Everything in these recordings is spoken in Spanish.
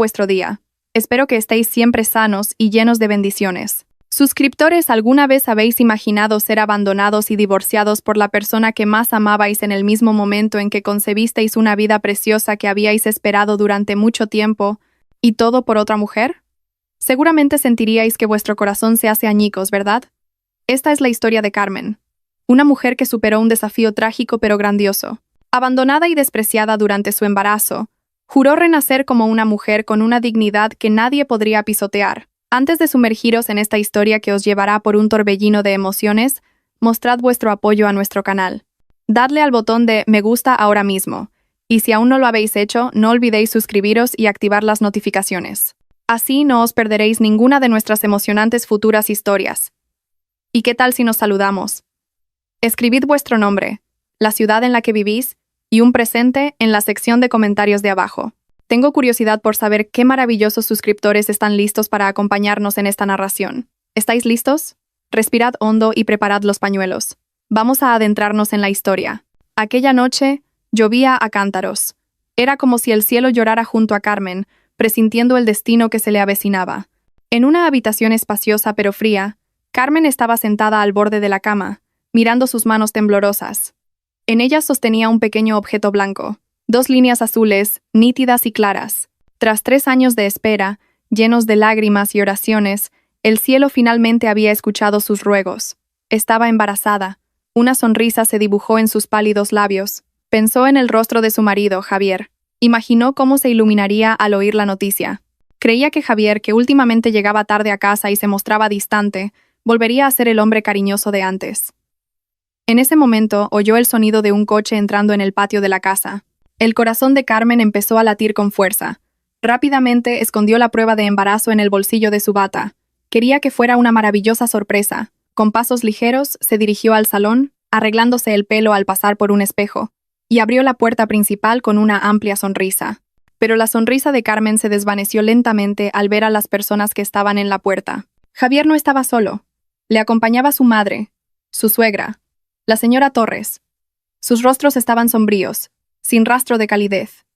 vuestro día. Espero que estéis siempre sanos y llenos de bendiciones. Suscriptores, ¿alguna vez habéis imaginado ser abandonados y divorciados por la persona que más amabais en el mismo momento en que concebisteis una vida preciosa que habíais esperado durante mucho tiempo, y todo por otra mujer? Seguramente sentiríais que vuestro corazón se hace añicos, ¿verdad? Esta es la historia de Carmen, una mujer que superó un desafío trágico pero grandioso. Abandonada y despreciada durante su embarazo, juró renacer como una mujer con una dignidad que nadie podría pisotear. Antes de sumergiros en esta historia que os llevará por un torbellino de emociones, mostrad vuestro apoyo a nuestro canal. Dadle al botón de me gusta ahora mismo, y si aún no lo habéis hecho, no olvidéis suscribiros y activar las notificaciones. Así no os perderéis ninguna de nuestras emocionantes futuras historias. ¿Y qué tal si nos saludamos? Escribid vuestro nombre, la ciudad en la que vivís y un presente en la sección de comentarios de abajo. Tengo curiosidad por saber qué maravillosos suscriptores están listos para acompañarnos en esta narración. ¿Estáis listos? Respirad hondo y preparad los pañuelos. Vamos a adentrarnos en la historia. Aquella noche, llovía a cántaros. Era como si el cielo llorara junto a Carmen, presintiendo el destino que se le avecinaba. En una habitación espaciosa pero fría, Carmen estaba sentada al borde de la cama, mirando sus manos temblorosas. En ellas sostenía un pequeño objeto blanco. 2 líneas azules, nítidas y claras. Tras 3 años de espera, llenos de lágrimas y oraciones, el cielo finalmente había escuchado sus ruegos. Estaba embarazada. Una sonrisa se dibujó en sus pálidos labios. Pensó en el rostro de su marido, Javier. Imaginó cómo se iluminaría al oír la noticia. Creía que Javier, que últimamente llegaba tarde a casa y se mostraba distante, volvería a ser el hombre cariñoso de antes. En ese momento oyó el sonido de un coche entrando en el patio de la casa. El corazón de Carmen empezó a latir con fuerza. Rápidamente escondió la prueba de embarazo en el bolsillo de su bata. Quería que fuera una maravillosa sorpresa. Con pasos ligeros, se dirigió al salón, arreglándose el pelo al pasar por un espejo, y abrió la puerta principal con una amplia sonrisa. Pero la sonrisa de Carmen se desvaneció lentamente al ver a las personas que estaban en la puerta. Javier no estaba solo. Le acompañaba su madre, su suegra, la señora Torres. Sus rostros estaban sombríos, sin rastro de calidez.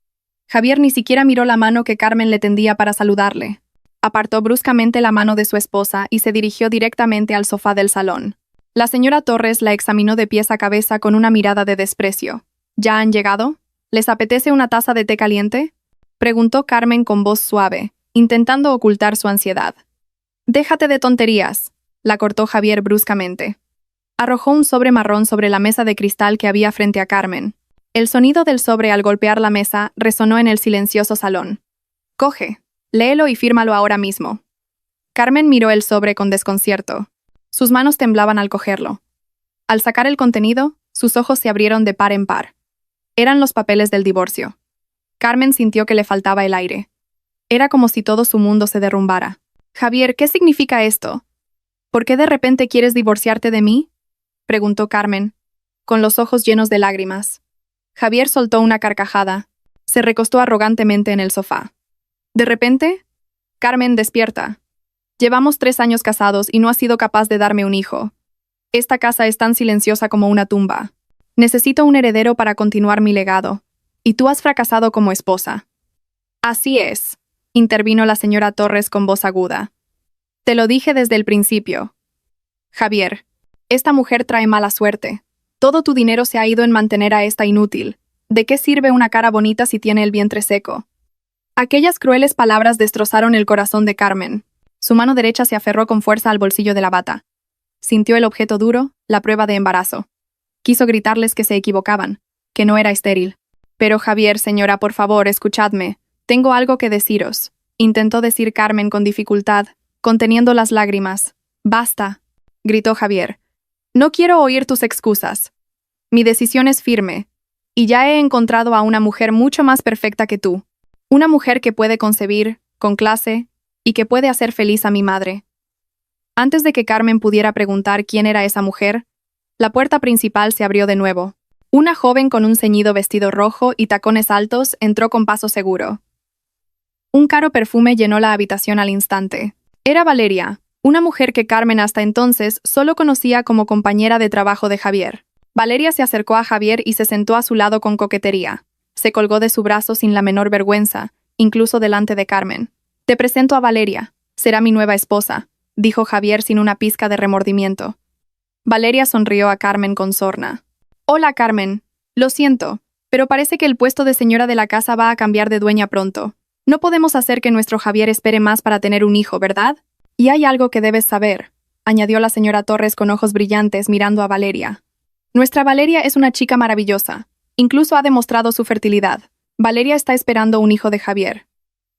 Javier ni siquiera miró la mano que Carmen le tendía para saludarle. Apartó bruscamente la mano de su esposa y se dirigió directamente al sofá del salón. La señora Torres la examinó de pies a cabeza con una mirada de desprecio. ¿Ya han llegado? ¿Les apetece una taza de té caliente?, preguntó Carmen con voz suave, intentando ocultar su ansiedad. «Déjate de tonterías», la cortó Javier bruscamente. Arrojó un sobre marrón sobre la mesa de cristal que había frente a Carmen. El sonido del sobre al golpear la mesa resonó en el silencioso salón. «Coge, léelo y fírmalo ahora mismo». Carmen miró el sobre con desconcierto. Sus manos temblaban al cogerlo. Al sacar el contenido, sus ojos se abrieron de par en par. Eran los papeles del divorcio. Carmen sintió que le faltaba el aire. Era como si todo su mundo se derrumbara. «Javier, ¿qué significa esto? ¿Por qué de repente quieres divorciarte de mí?», preguntó Carmen, con los ojos llenos de lágrimas. Javier soltó una carcajada. Se recostó arrogantemente en el sofá. «¿De repente? Carmen, despierta. Llevamos 3 años casados y no has sido capaz de darme un hijo. Esta casa es tan silenciosa como una tumba. Necesito un heredero para continuar mi legado. Y tú has fracasado como esposa». «Así es», intervino la señora Torres con voz aguda. «Te lo dije desde el principio. Javier, esta mujer trae mala suerte. Todo tu dinero se ha ido en mantener a esta inútil. ¿De qué sirve una cara bonita si tiene el vientre seco?». Aquellas crueles palabras destrozaron el corazón de Carmen. Su mano derecha se aferró con fuerza al bolsillo de la bata. Sintió el objeto duro, la prueba de embarazo. Quiso gritarles que se equivocaban, que no era estéril. «Pero Javier, señora, por favor, escuchadme. Tengo algo que deciros», intentó decir Carmen con dificultad, conteniendo las lágrimas. «Basta», gritó Javier. «No quiero oír tus excusas. Mi decisión es firme, y ya he encontrado a una mujer mucho más perfecta que tú. Una mujer que puede concebir, con clase, y que puede hacer feliz a mi madre». Antes de que Carmen pudiera preguntar quién era esa mujer, la puerta principal se abrió de nuevo. Una joven con un ceñido vestido rojo y tacones altos entró con paso seguro. Un caro perfume llenó la habitación al instante. Era Valeria, una mujer que Carmen hasta entonces solo conocía como compañera de trabajo de Javier. Valeria se acercó a Javier y se sentó a su lado con coquetería. Se colgó de su brazo sin la menor vergüenza, incluso delante de Carmen. Te presento a Valeria. Será mi nueva esposa, dijo Javier sin una pizca de remordimiento. Valeria sonrió a Carmen con sorna. Hola, Carmen. Lo siento, pero parece que el puesto de señora de la casa va a cambiar de dueña pronto. No podemos hacer que nuestro Javier espere más para tener un hijo, ¿verdad? Y hay algo que debes saber, añadió la señora Torres con ojos brillantes mirando a Valeria. Nuestra Valeria es una chica maravillosa. Incluso ha demostrado su fertilidad. Valeria está esperando un hijo de Javier.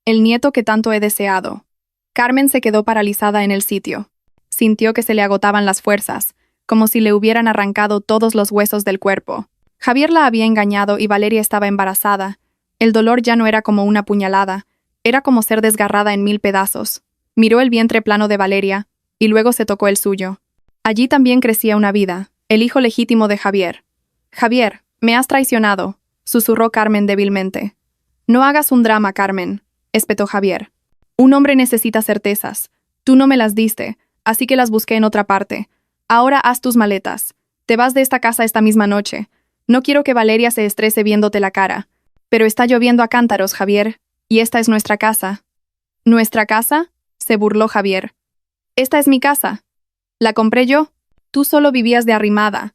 El nieto que tanto he deseado. Carmen se quedó paralizada en el sitio. Sintió que se le agotaban las fuerzas, como si le hubieran arrancado todos los huesos del cuerpo. Javier la había engañado y Valeria estaba embarazada. El dolor ya no era como una puñalada, era como ser desgarrada en 1000 pedazos. Miró el vientre plano de Valeria, y luego se tocó el suyo. Allí también crecía una vida, el hijo legítimo de Javier. Javier, me has traicionado, susurró Carmen débilmente. No hagas un drama, Carmen, espetó Javier. Un hombre necesita certezas. Tú no me las diste, así que las busqué en otra parte. Ahora haz tus maletas. Te vas de esta casa esta misma noche. No quiero que Valeria se estrese viéndote la cara. Pero está lloviendo a cántaros, Javier, y esta es nuestra casa. ¿Nuestra casa?, se burló Javier. Esta es mi casa. La compré yo. Tú solo vivías de arrimada.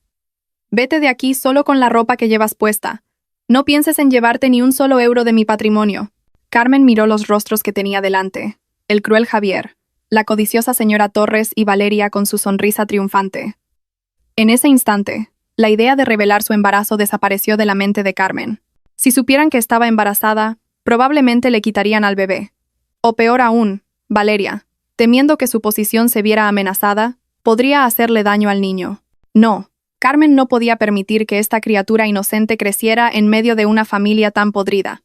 Vete de aquí solo con la ropa que llevas puesta. No pienses en llevarte ni un solo euro de mi patrimonio. Carmen miró los rostros que tenía delante. El cruel Javier, la codiciosa señora Torres y Valeria con su sonrisa triunfante. En ese instante, la idea de revelar su embarazo desapareció de la mente de Carmen. Si supieran que estaba embarazada, probablemente le quitarían al bebé. O peor aún, Valeria, temiendo que su posición se viera amenazada, podría hacerle daño al niño. No, Carmen no podía permitir que esta criatura inocente creciera en medio de una familia tan podrida.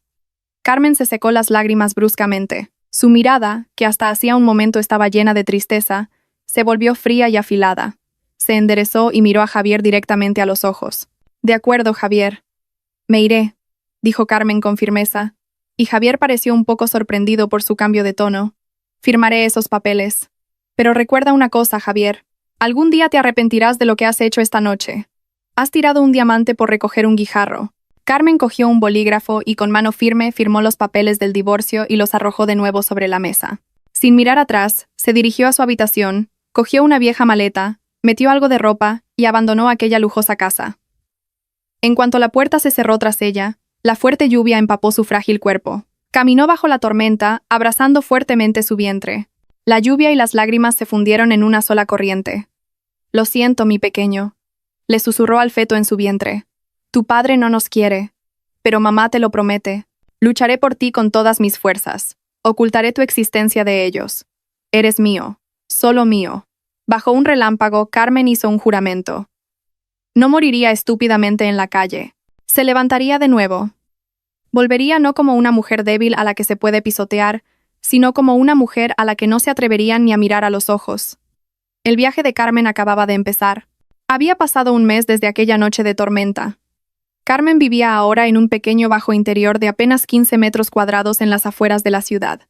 Carmen se secó las lágrimas bruscamente. Su mirada, que hasta hacía un momento estaba llena de tristeza, se volvió fría y afilada. Se enderezó y miró a Javier directamente a los ojos. De acuerdo, Javier. Me iré, dijo Carmen con firmeza, y Javier pareció un poco sorprendido por su cambio de tono. Firmaré esos papeles. Pero recuerda una cosa, Javier. Algún día te arrepentirás de lo que has hecho esta noche. Has tirado un diamante por recoger un guijarro. Carmen cogió un bolígrafo y con mano firme firmó los papeles del divorcio y los arrojó de nuevo sobre la mesa. Sin mirar atrás, se dirigió a su habitación, cogió una vieja maleta, metió algo de ropa y abandonó aquella lujosa casa. En cuanto la puerta se cerró tras ella, la fuerte lluvia empapó su frágil cuerpo. Caminó bajo la tormenta, abrazando fuertemente su vientre. La lluvia y las lágrimas se fundieron en una sola corriente. Lo siento, mi pequeño, le susurró al feto en su vientre. Tu padre no nos quiere, pero mamá te lo promete. Lucharé por ti con todas mis fuerzas. Ocultaré tu existencia de ellos. Eres mío, solo mío. Bajo un relámpago, Carmen hizo un juramento. No moriría estúpidamente en la calle. Se levantaría de nuevo. Volvería no como una mujer débil a la que se puede pisotear, sino como una mujer a la que no se atreverían ni a mirar a los ojos. El viaje de Carmen acababa de empezar. Había pasado un mes desde aquella noche de tormenta. Carmen vivía ahora en un pequeño bajo interior de apenas 15 metros cuadrados en las afueras de la ciudad.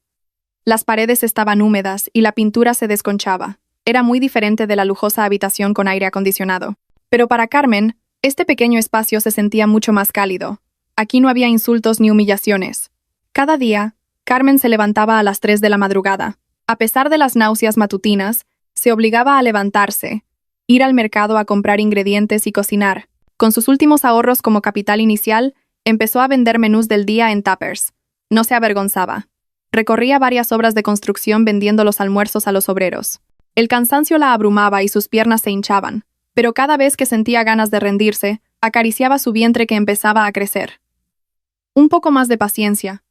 Las paredes estaban húmedas y la pintura se desconchaba. Era muy diferente de la lujosa habitación con aire acondicionado. Pero para Carmen, este pequeño espacio se sentía mucho más cálido. Aquí no había insultos ni humillaciones. Cada día, Carmen se levantaba a las 3 de la madrugada. A pesar de las náuseas matutinas, se obligaba a levantarse, ir al mercado a comprar ingredientes y cocinar. Con sus últimos ahorros como capital inicial, empezó a vender menús del día en tuppers. No se avergonzaba. Recorría varias obras de construcción vendiendo los almuerzos a los obreros. El cansancio la abrumaba y sus piernas se hinchaban, pero cada vez que sentía ganas de rendirse, acariciaba su vientre que empezaba a crecer. Un poco más de paciencia,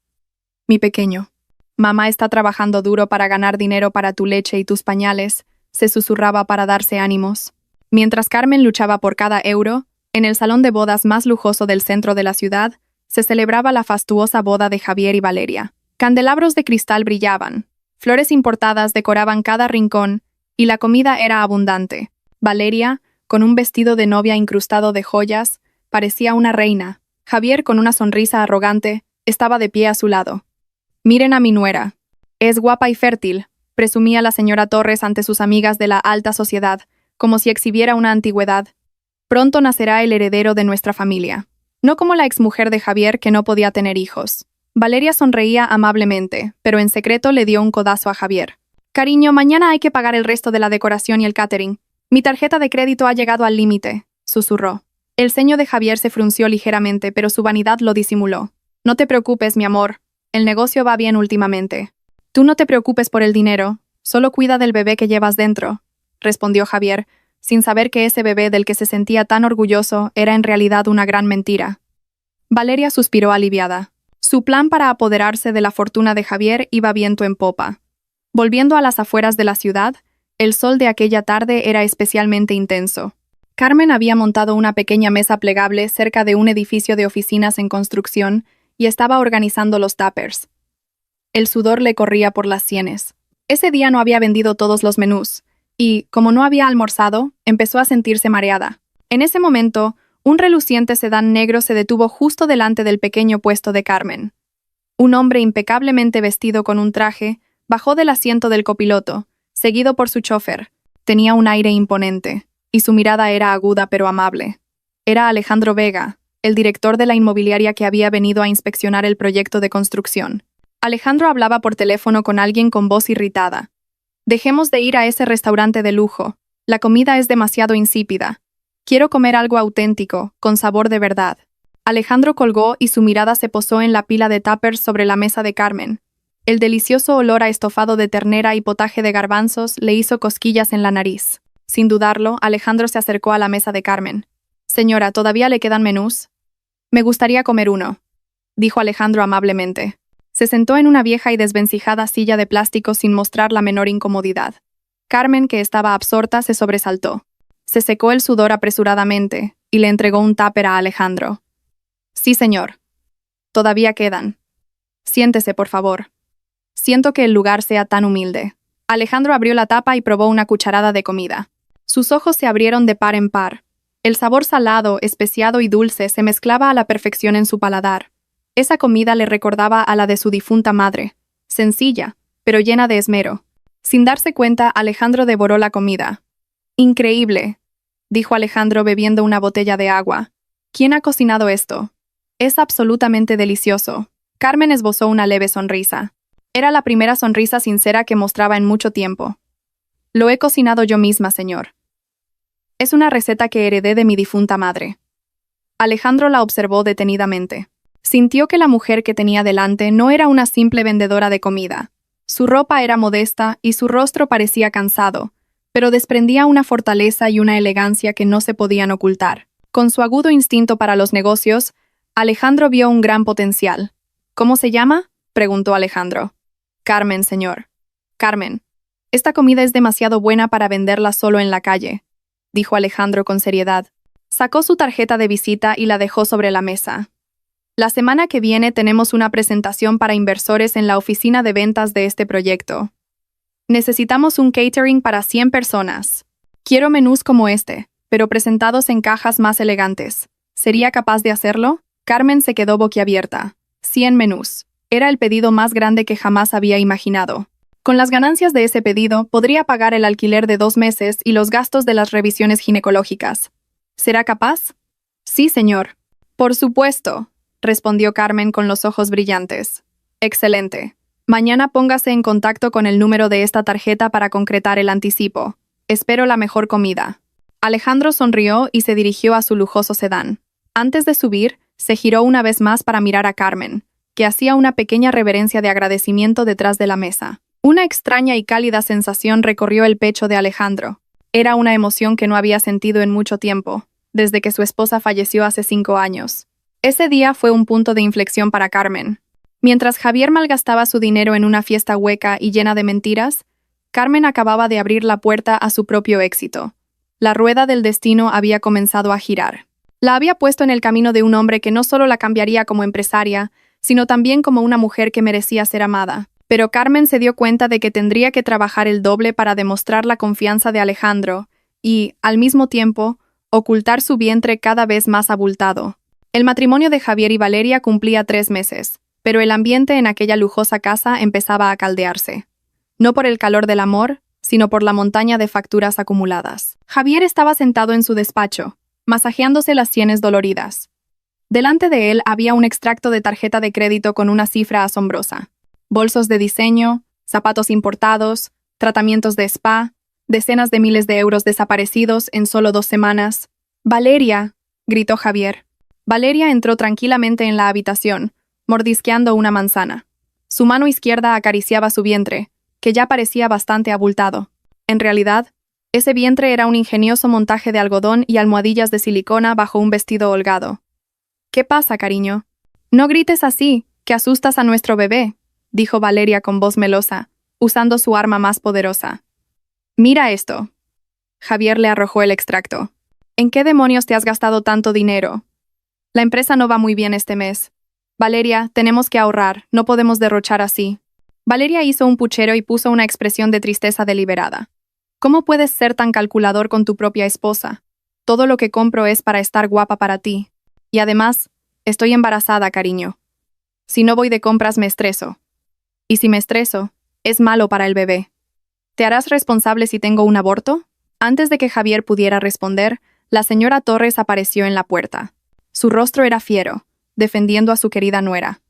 mi pequeño. Mamá está trabajando duro para ganar dinero para tu leche y tus pañales, se susurraba para darse ánimos. Mientras Carmen luchaba por cada euro, en el salón de bodas más lujoso del centro de la ciudad, se celebraba la fastuosa boda de Javier y Valeria. Candelabros de cristal brillaban, flores importadas decoraban cada rincón, y la comida era abundante. Valeria, con un vestido de novia incrustado de joyas, parecía una reina. Javier, con una sonrisa arrogante, estaba de pie a su lado. Miren a mi nuera. Es guapa y fértil, presumía la señora Torres ante sus amigas de la alta sociedad, como si exhibiera una antigüedad. Pronto nacerá el heredero de nuestra familia. No como la exmujer de Javier que no podía tener hijos. Valeria sonreía amablemente, pero en secreto le dio un codazo a Javier. Cariño, mañana hay que pagar el resto de la decoración y el catering. Mi tarjeta de crédito ha llegado al límite, susurró. El ceño de Javier se frunció ligeramente, pero su vanidad lo disimuló. No te preocupes, mi amor. El negocio va bien últimamente. Tú no te preocupes por el dinero, solo cuida del bebé que llevas dentro, respondió Javier, sin saber que ese bebé del que se sentía tan orgulloso era en realidad una gran mentira. Valeria suspiró aliviada. Su plan para apoderarse de la fortuna de Javier iba viento en popa. Volviendo a las afueras de la ciudad, el sol de aquella tarde era especialmente intenso. Carmen había montado una pequeña mesa plegable cerca de un edificio de oficinas en construcción y estaba organizando los tuppers. El sudor le corría por las sienes. Ese día no había vendido todos los menús, y, como no había almorzado, empezó a sentirse mareada. En ese momento, un reluciente sedán negro se detuvo justo delante del pequeño puesto de Carmen. Un hombre impecablemente vestido con un traje bajó del asiento del copiloto, seguido por su chofer. Tenía un aire imponente, y su mirada era aguda pero amable. Era Alejandro Vega, el director de la inmobiliaria que había venido a inspeccionar el proyecto de construcción. Alejandro hablaba por teléfono con alguien con voz irritada. Dejemos de ir a ese restaurante de lujo. La comida es demasiado insípida. Quiero comer algo auténtico, con sabor de verdad. Alejandro colgó y su mirada se posó en la pila de tuppers sobre la mesa de Carmen. El delicioso olor a estofado de ternera y potaje de garbanzos le hizo cosquillas en la nariz. Sin dudarlo, Alejandro se acercó a la mesa de Carmen. Señora, ¿todavía le quedan menús? Me gustaría comer uno, dijo Alejandro amablemente. Se sentó en una vieja y desvencijada silla de plástico sin mostrar la menor incomodidad. Carmen, que estaba absorta, se sobresaltó. Se secó el sudor apresuradamente y le entregó un tupper a Alejandro. Sí, señor. Todavía quedan. Siéntese, por favor. Siento que el lugar sea tan humilde. Alejandro abrió la tapa y probó una cucharada de comida. Sus ojos se abrieron de par en par. El sabor salado, especiado y dulce se mezclaba a la perfección en su paladar. Esa comida le recordaba a la de su difunta madre, sencilla, pero llena de esmero. Sin darse cuenta, Alejandro devoró la comida. Increíble, dijo Alejandro bebiendo una botella de agua. ¿Quién ha cocinado esto? Es absolutamente delicioso. Carmen esbozó una leve sonrisa. Era la primera sonrisa sincera que mostraba en mucho tiempo. Lo he cocinado yo misma, señor. Es una receta que heredé de mi difunta madre. Alejandro la observó detenidamente. Sintió que la mujer que tenía delante no era una simple vendedora de comida. Su ropa era modesta y su rostro parecía cansado, pero desprendía una fortaleza y una elegancia que no se podían ocultar. Con su agudo instinto para los negocios, Alejandro vio un gran potencial. ¿Cómo se llama?, preguntó Alejandro. Carmen, señor. Carmen. Esta comida es demasiado buena para venderla solo en la calle, dijo Alejandro con seriedad. Sacó su tarjeta de visita y la dejó sobre la mesa. La semana que viene tenemos una presentación para inversores en la oficina de ventas de este proyecto. Necesitamos un catering para 100 personas. Quiero menús como este, pero presentados en cajas más elegantes. ¿Sería capaz de hacerlo? Carmen se quedó boquiabierta. 100 menús. Era el pedido más grande que jamás había imaginado. Con las ganancias de ese pedido, podría pagar el alquiler de 2 meses y los gastos de las revisiones ginecológicas. ¿Será capaz? Sí, señor. Por supuesto, respondió Carmen con los ojos brillantes. Excelente. Mañana póngase en contacto con el número de esta tarjeta para concretar el anticipo. Espero la mejor comida. Alejandro sonrió y se dirigió a su lujoso sedán. Antes de subir, se giró una vez más para mirar a Carmen, que hacía una pequeña reverencia de agradecimiento detrás de la mesa. Una extraña y cálida sensación recorrió el pecho de Alejandro. Era una emoción que no había sentido en mucho tiempo, desde que su esposa falleció hace 5 años. Ese día fue un punto de inflexión para Carmen. Mientras Javier malgastaba su dinero en una fiesta hueca y llena de mentiras, Carmen acababa de abrir la puerta a su propio éxito. La rueda del destino había comenzado a girar. La había puesto en el camino de un hombre que no solo la cambiaría como empresaria, sino también como una mujer que merecía ser amada. Pero Carmen se dio cuenta de que tendría que trabajar el doble para demostrar la confianza de Alejandro y, al mismo tiempo, ocultar su vientre cada vez más abultado. El matrimonio de Javier y Valeria cumplía 3 meses, pero el ambiente en aquella lujosa casa empezaba a caldearse. No por el calor del amor, sino por la montaña de facturas acumuladas. Javier estaba sentado en su despacho, masajeándose las sienes doloridas. Delante de él había un extracto de tarjeta de crédito con una cifra asombrosa. Bolsos de diseño, zapatos importados, tratamientos de spa, decenas de miles de euros desaparecidos en solo 2 semanas. «Valeria», gritó Javier. Valeria entró tranquilamente en la habitación, mordisqueando una manzana. Su mano izquierda acariciaba su vientre, que ya parecía bastante abultado. En realidad, ese vientre era un ingenioso montaje de algodón y almohadillas de silicona bajo un vestido holgado. «¿Qué pasa, cariño?» «No grites así, que asustas a nuestro bebé», dijo Valeria con voz melosa, usando su arma más poderosa. «Mira esto». Javier le arrojó el extracto. «¿En qué demonios te has gastado tanto dinero? La empresa no va muy bien este mes. Valeria, tenemos que ahorrar, no podemos derrochar así». Valeria hizo un puchero y puso una expresión de tristeza deliberada. «¿Cómo puedes ser tan calculador con tu propia esposa? Todo lo que compro es para estar guapa para ti. Y además, estoy embarazada, cariño. Si no voy de compras me estreso. Y si me estreso, es malo para el bebé. ¿Te harás responsable si tengo un aborto?» Antes de que Javier pudiera responder, la señora Torres apareció en la puerta. Su rostro era fiero, defendiendo a su querida nuera.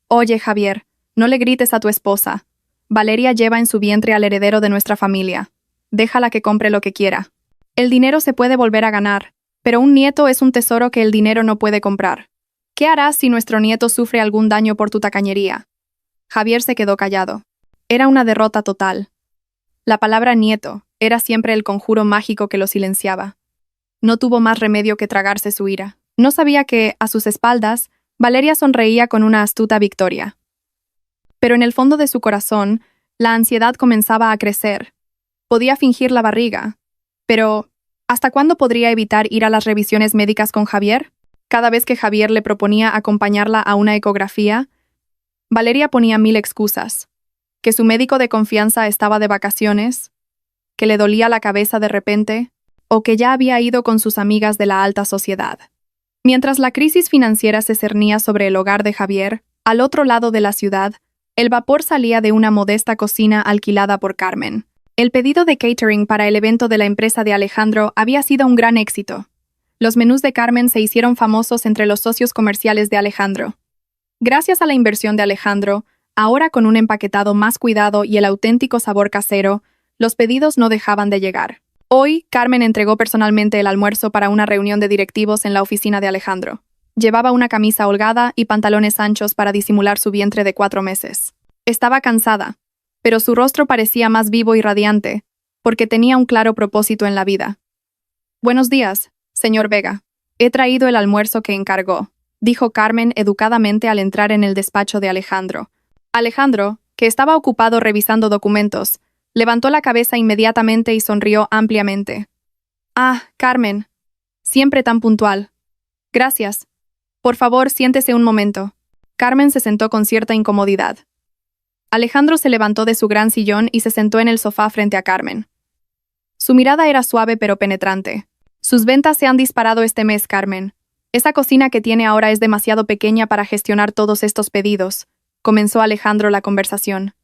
«Oye, Javier, no le grites a tu esposa. Valeria lleva en su vientre al heredero de nuestra familia. Déjala que compre lo que quiera. El dinero se puede volver a ganar, pero un nieto es un tesoro que el dinero no puede comprar. ¿Qué harás si nuestro nieto sufre algún daño por tu tacañería?» Javier se quedó callado. Era una derrota total. La palabra nieto era siempre el conjuro mágico que lo silenciaba. No tuvo más remedio que tragarse su ira. No sabía que, a sus espaldas, Valeria sonreía con una astuta victoria. Pero en el fondo de su corazón, la ansiedad comenzaba a crecer. Podía fingir la barriga. Pero, ¿hasta cuándo podría evitar ir a las revisiones médicas con Javier? Cada vez que Javier le proponía acompañarla a una ecografía, Valeria ponía 1000 excusas. Que su médico de confianza estaba de vacaciones, que le dolía la cabeza de repente, o que ya había ido con sus amigas de la alta sociedad. Mientras la crisis financiera se cernía sobre el hogar de Javier, al otro lado de la ciudad, el vapor salía de una modesta cocina alquilada por Carmen. El pedido de catering para el evento de la empresa de Alejandro había sido un gran éxito. Los menús de Carmen se hicieron famosos entre los socios comerciales de Alejandro. Gracias a la inversión de Alejandro, ahora con un empaquetado más cuidado y el auténtico sabor casero, los pedidos no dejaban de llegar. Hoy, Carmen entregó personalmente el almuerzo para una reunión de directivos en la oficina de Alejandro. Llevaba una camisa holgada y pantalones anchos para disimular su vientre de 4 meses. Estaba cansada, pero su rostro parecía más vivo y radiante, porque tenía un claro propósito en la vida. «Buenos días, señor Vega. He traído el almuerzo que encargó», dijo Carmen educadamente al entrar en el despacho de Alejandro. Alejandro, que estaba ocupado revisando documentos, levantó la cabeza inmediatamente y sonrió ampliamente. «Ah, Carmen. Siempre tan puntual. Gracias. Por favor, siéntese un momento». Carmen se sentó con cierta incomodidad. Alejandro se levantó de su gran sillón y se sentó en el sofá frente a Carmen. Su mirada era suave pero penetrante. «Sus ventas se han disparado este mes, Carmen. Esa cocina que tiene ahora es demasiado pequeña para gestionar todos estos pedidos», comenzó Alejandro la conversación.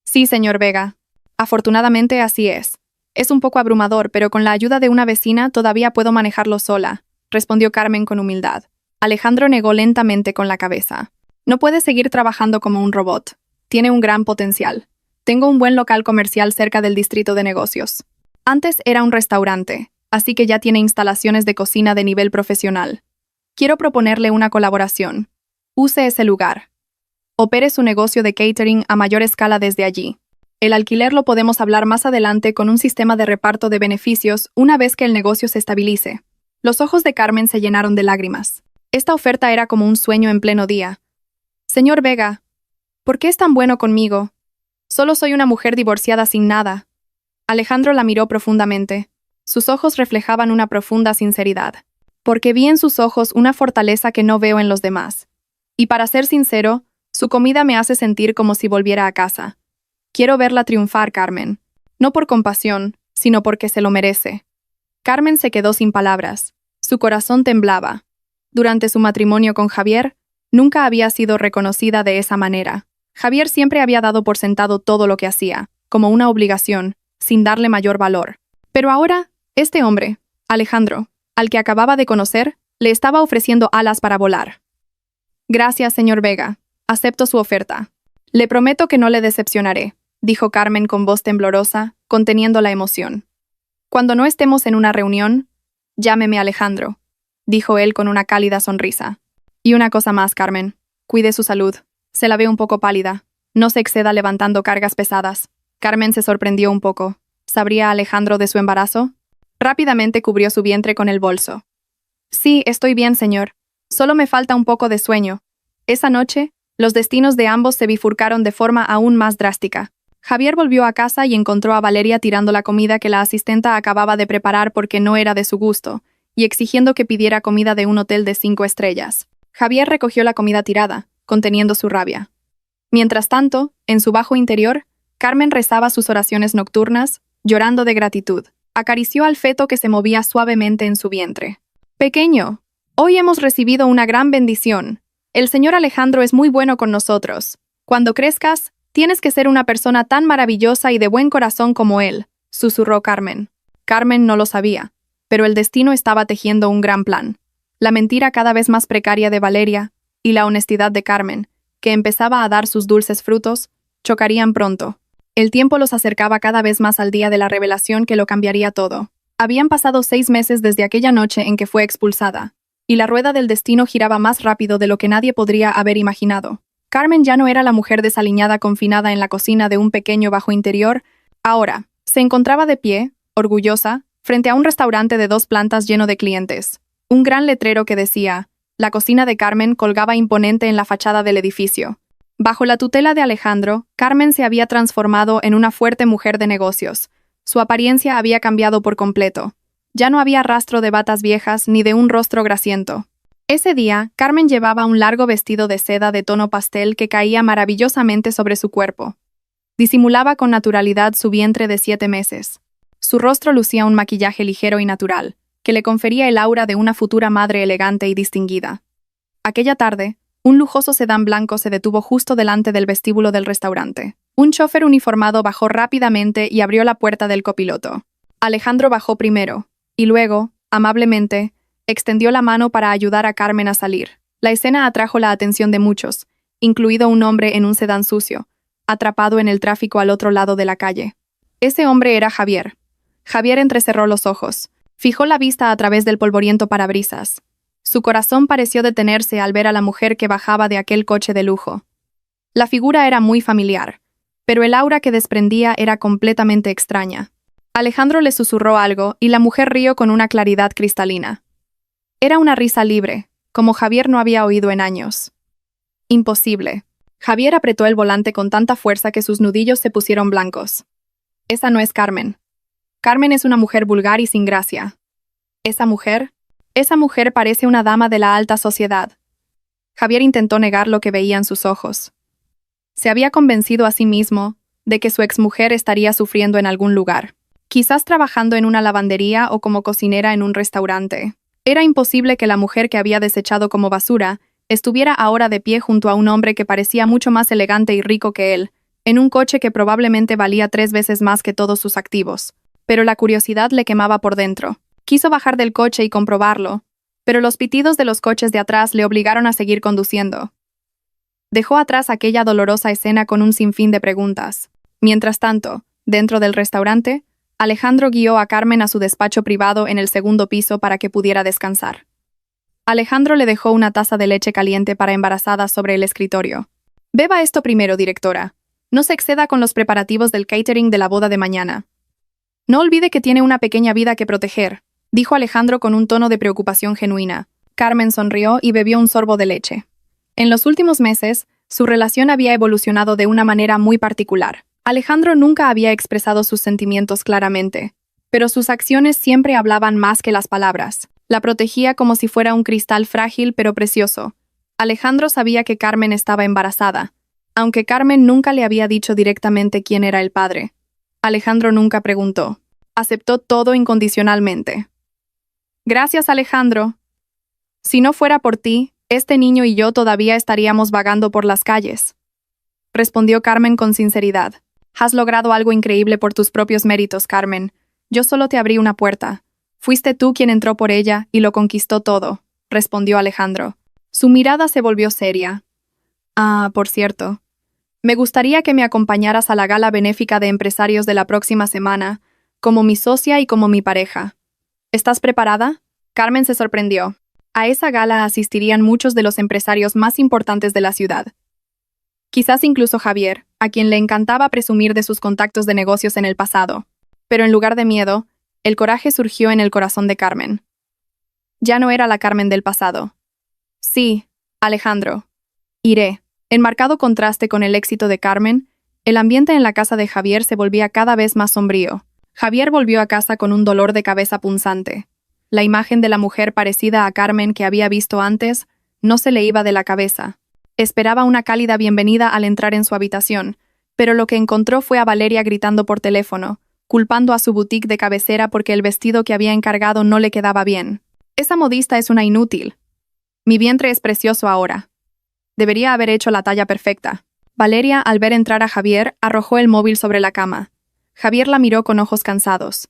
«Sí, señor Vega. Afortunadamente así es. Es un poco abrumador, pero con la ayuda de una vecina todavía puedo manejarlo sola», respondió Carmen con humildad. Alejandro negó lentamente con la cabeza. «No puede seguir trabajando como un robot. Tiene un gran potencial. Tengo un buen local comercial cerca del distrito de negocios. Antes era un restaurante, así que ya tiene instalaciones de cocina de nivel profesional. Quiero proponerle una colaboración. Use ese lugar. Opere su negocio de catering a mayor escala desde allí. El alquiler lo podemos hablar más adelante con un sistema de reparto de beneficios una vez que el negocio se estabilice». Los ojos de Carmen se llenaron de lágrimas. Esta oferta era como un sueño en pleno día. «Señor Vega, ¿por qué es tan bueno conmigo? Solo soy una mujer divorciada sin nada». Alejandro la miró profundamente. Sus ojos reflejaban una profunda sinceridad. «Porque vi en sus ojos una fortaleza que no veo en los demás. Y para ser sincero, su comida me hace sentir como si volviera a casa. Quiero verla triunfar, Carmen. No por compasión, sino porque se lo merece». Carmen se quedó sin palabras. Su corazón temblaba. Durante su matrimonio con Javier, nunca había sido reconocida de esa manera. Javier siempre había dado por sentado todo lo que hacía, como una obligación, sin darle mayor valor. Pero ahora, este hombre, Alejandro, al que acababa de conocer, Le estaba ofreciendo alas para volar. Gracias, señor Vega. Acepto su oferta. Le prometo que no le decepcionaré, dijo Carmen con voz temblorosa, conteniendo la emoción. Cuando no estemos en una reunión, llámeme Alejandro, dijo él con una cálida sonrisa. Y una cosa más, Carmen. Cuide su salud. Se la ve un poco pálida. No se exceda levantando cargas pesadas. Carmen se sorprendió un poco. ¿Sabría Alejandro de su embarazo? Rápidamente cubrió su vientre con el bolso. Sí, estoy bien, señor. Solo me falta un poco de sueño. Esa noche, los destinos de ambos se bifurcaron de forma aún más drástica. Javier volvió a casa y encontró a Valeria tirando la comida que la asistenta acababa de preparar porque no era de su gusto, y exigiendo que pidiera comida de un hotel de 5 estrellas. Javier recogió la comida tirada, conteniendo su rabia. Mientras tanto, en su bajo interior, Carmen rezaba sus oraciones nocturnas, llorando de gratitud. Acarició al feto que se movía suavemente en su vientre. Pequeño, hoy hemos recibido una gran bendición. El señor Alejandro es muy bueno con nosotros. Cuando crezcas, tienes que ser una persona tan maravillosa y de buen corazón como él, susurró Carmen. Carmen no lo sabía, pero el destino estaba tejiendo un gran plan. La mentira cada vez más precaria de Valeria y la honestidad de Carmen, que empezaba a dar sus dulces frutos, chocarían pronto. El tiempo los acercaba cada vez más al día de la revelación que lo cambiaría todo. Habían pasado 6 meses desde aquella noche en que fue expulsada, y la rueda del destino giraba más rápido de lo que nadie podría haber imaginado. Carmen ya no era la mujer desaliñada confinada en la cocina de un pequeño bajo interior. Ahora, se encontraba de pie, orgullosa, frente a un restaurante de 2 plantas lleno de clientes. Un gran letrero que decía, la cocina de Carmen colgaba imponente en la fachada del edificio. Bajo la tutela de Alejandro, Carmen se había transformado en una fuerte mujer de negocios. Su apariencia había cambiado por completo. Ya no había rastro de batas viejas ni de un rostro grasiento. Ese día, Carmen llevaba un largo vestido de seda de tono pastel que caía maravillosamente sobre su cuerpo. Disimulaba con naturalidad su vientre de 7 meses. Su rostro lucía un maquillaje ligero y natural, que le confería el aura de una futura madre elegante y distinguida. Aquella tarde, un lujoso sedán blanco se detuvo justo delante del vestíbulo del restaurante. Un chofer uniformado bajó rápidamente y abrió la puerta del copiloto. Alejandro bajó primero, y luego, amablemente, extendió la mano para ayudar a Carmen a salir. La escena atrajo la atención de muchos, incluido un hombre en un sedán sucio, atrapado en el tráfico al otro lado de la calle. Ese hombre era Javier. Javier entrecerró los ojos. Fijó la vista a través del polvoriento parabrisas. Su corazón pareció detenerse al ver a la mujer que bajaba de aquel coche de lujo. La figura era muy familiar, pero el aura que desprendía era completamente extraña. Alejandro le susurró algo y la mujer rió con una claridad cristalina. Era una risa libre, como Javier no había oído en años. Imposible. Javier apretó el volante con tanta fuerza que sus nudillos se pusieron blancos. Esa no es Carmen. Carmen es una mujer vulgar y sin gracia. Esa mujer parece una dama de la alta sociedad. Javier intentó negar lo que veía en sus ojos. Se había convencido a sí mismo de que su exmujer estaría sufriendo en algún lugar, quizás trabajando en una lavandería o como cocinera en un restaurante. Era imposible que la mujer que había desechado como basura estuviera ahora de pie junto a un hombre que parecía mucho más elegante y rico que él, en un coche que probablemente valía 3 veces más que todos sus activos. Pero la curiosidad le quemaba por dentro. Quiso bajar del coche y comprobarlo, pero los pitidos de los coches de atrás le obligaron a seguir conduciendo. Dejó atrás aquella dolorosa escena con un sinfín de preguntas. Mientras tanto, dentro del restaurante, Alejandro guió a Carmen a su despacho privado en el 2º piso para que pudiera descansar. Alejandro le dejó una taza de leche caliente para embarazadas sobre el escritorio. Beba esto primero, directora. No se exceda con los preparativos del catering de la boda de mañana. No olvide que tiene una pequeña vida que proteger, dijo Alejandro con un tono de preocupación genuina. Carmen sonrió y bebió un sorbo de leche. En los últimos meses, su relación había evolucionado de una manera muy particular. Alejandro nunca había expresado sus sentimientos claramente, pero sus acciones siempre hablaban más que las palabras. La protegía como si fuera un cristal frágil pero precioso. Alejandro sabía que Carmen estaba embarazada, aunque Carmen nunca le había dicho directamente quién era el padre. Alejandro nunca preguntó. Aceptó todo incondicionalmente. Gracias, Alejandro. Si no fuera por ti, este niño y yo todavía estaríamos vagando por las calles. Respondió Carmen con sinceridad. Has logrado algo increíble por tus propios méritos, Carmen. Yo solo te abrí una puerta. Fuiste tú quien entró por ella y lo conquistó todo. respondió Alejandro. Su mirada se volvió seria. Ah, por cierto. Me gustaría que me acompañaras a la gala benéfica de empresarios de la próxima semana, como mi socia y como mi pareja. ¿Estás preparada? Carmen se sorprendió. A esa gala asistirían muchos de los empresarios más importantes de la ciudad. Quizás incluso Javier, a quien le encantaba presumir de sus contactos de negocios en el pasado. Pero en lugar de miedo, el coraje surgió en el corazón de Carmen. Ya no era la Carmen del pasado. Sí, Alejandro. Iré. En marcado contraste con el éxito de Carmen, el ambiente en la casa de Javier se volvía cada vez más sombrío. Javier volvió a casa con un dolor de cabeza punzante. La imagen de la mujer parecida a Carmen que había visto antes no se le iba de la cabeza. Esperaba una cálida bienvenida al entrar en su habitación, pero lo que encontró fue a Valeria gritando por teléfono, culpando a su boutique de cabecera porque el vestido que había encargado no le quedaba bien. Esa modista es una inútil. Mi vientre es precioso ahora. Debería haber hecho la talla perfecta. Valeria, al ver entrar a Javier, arrojó el móvil sobre la cama. Javier la miró con ojos cansados.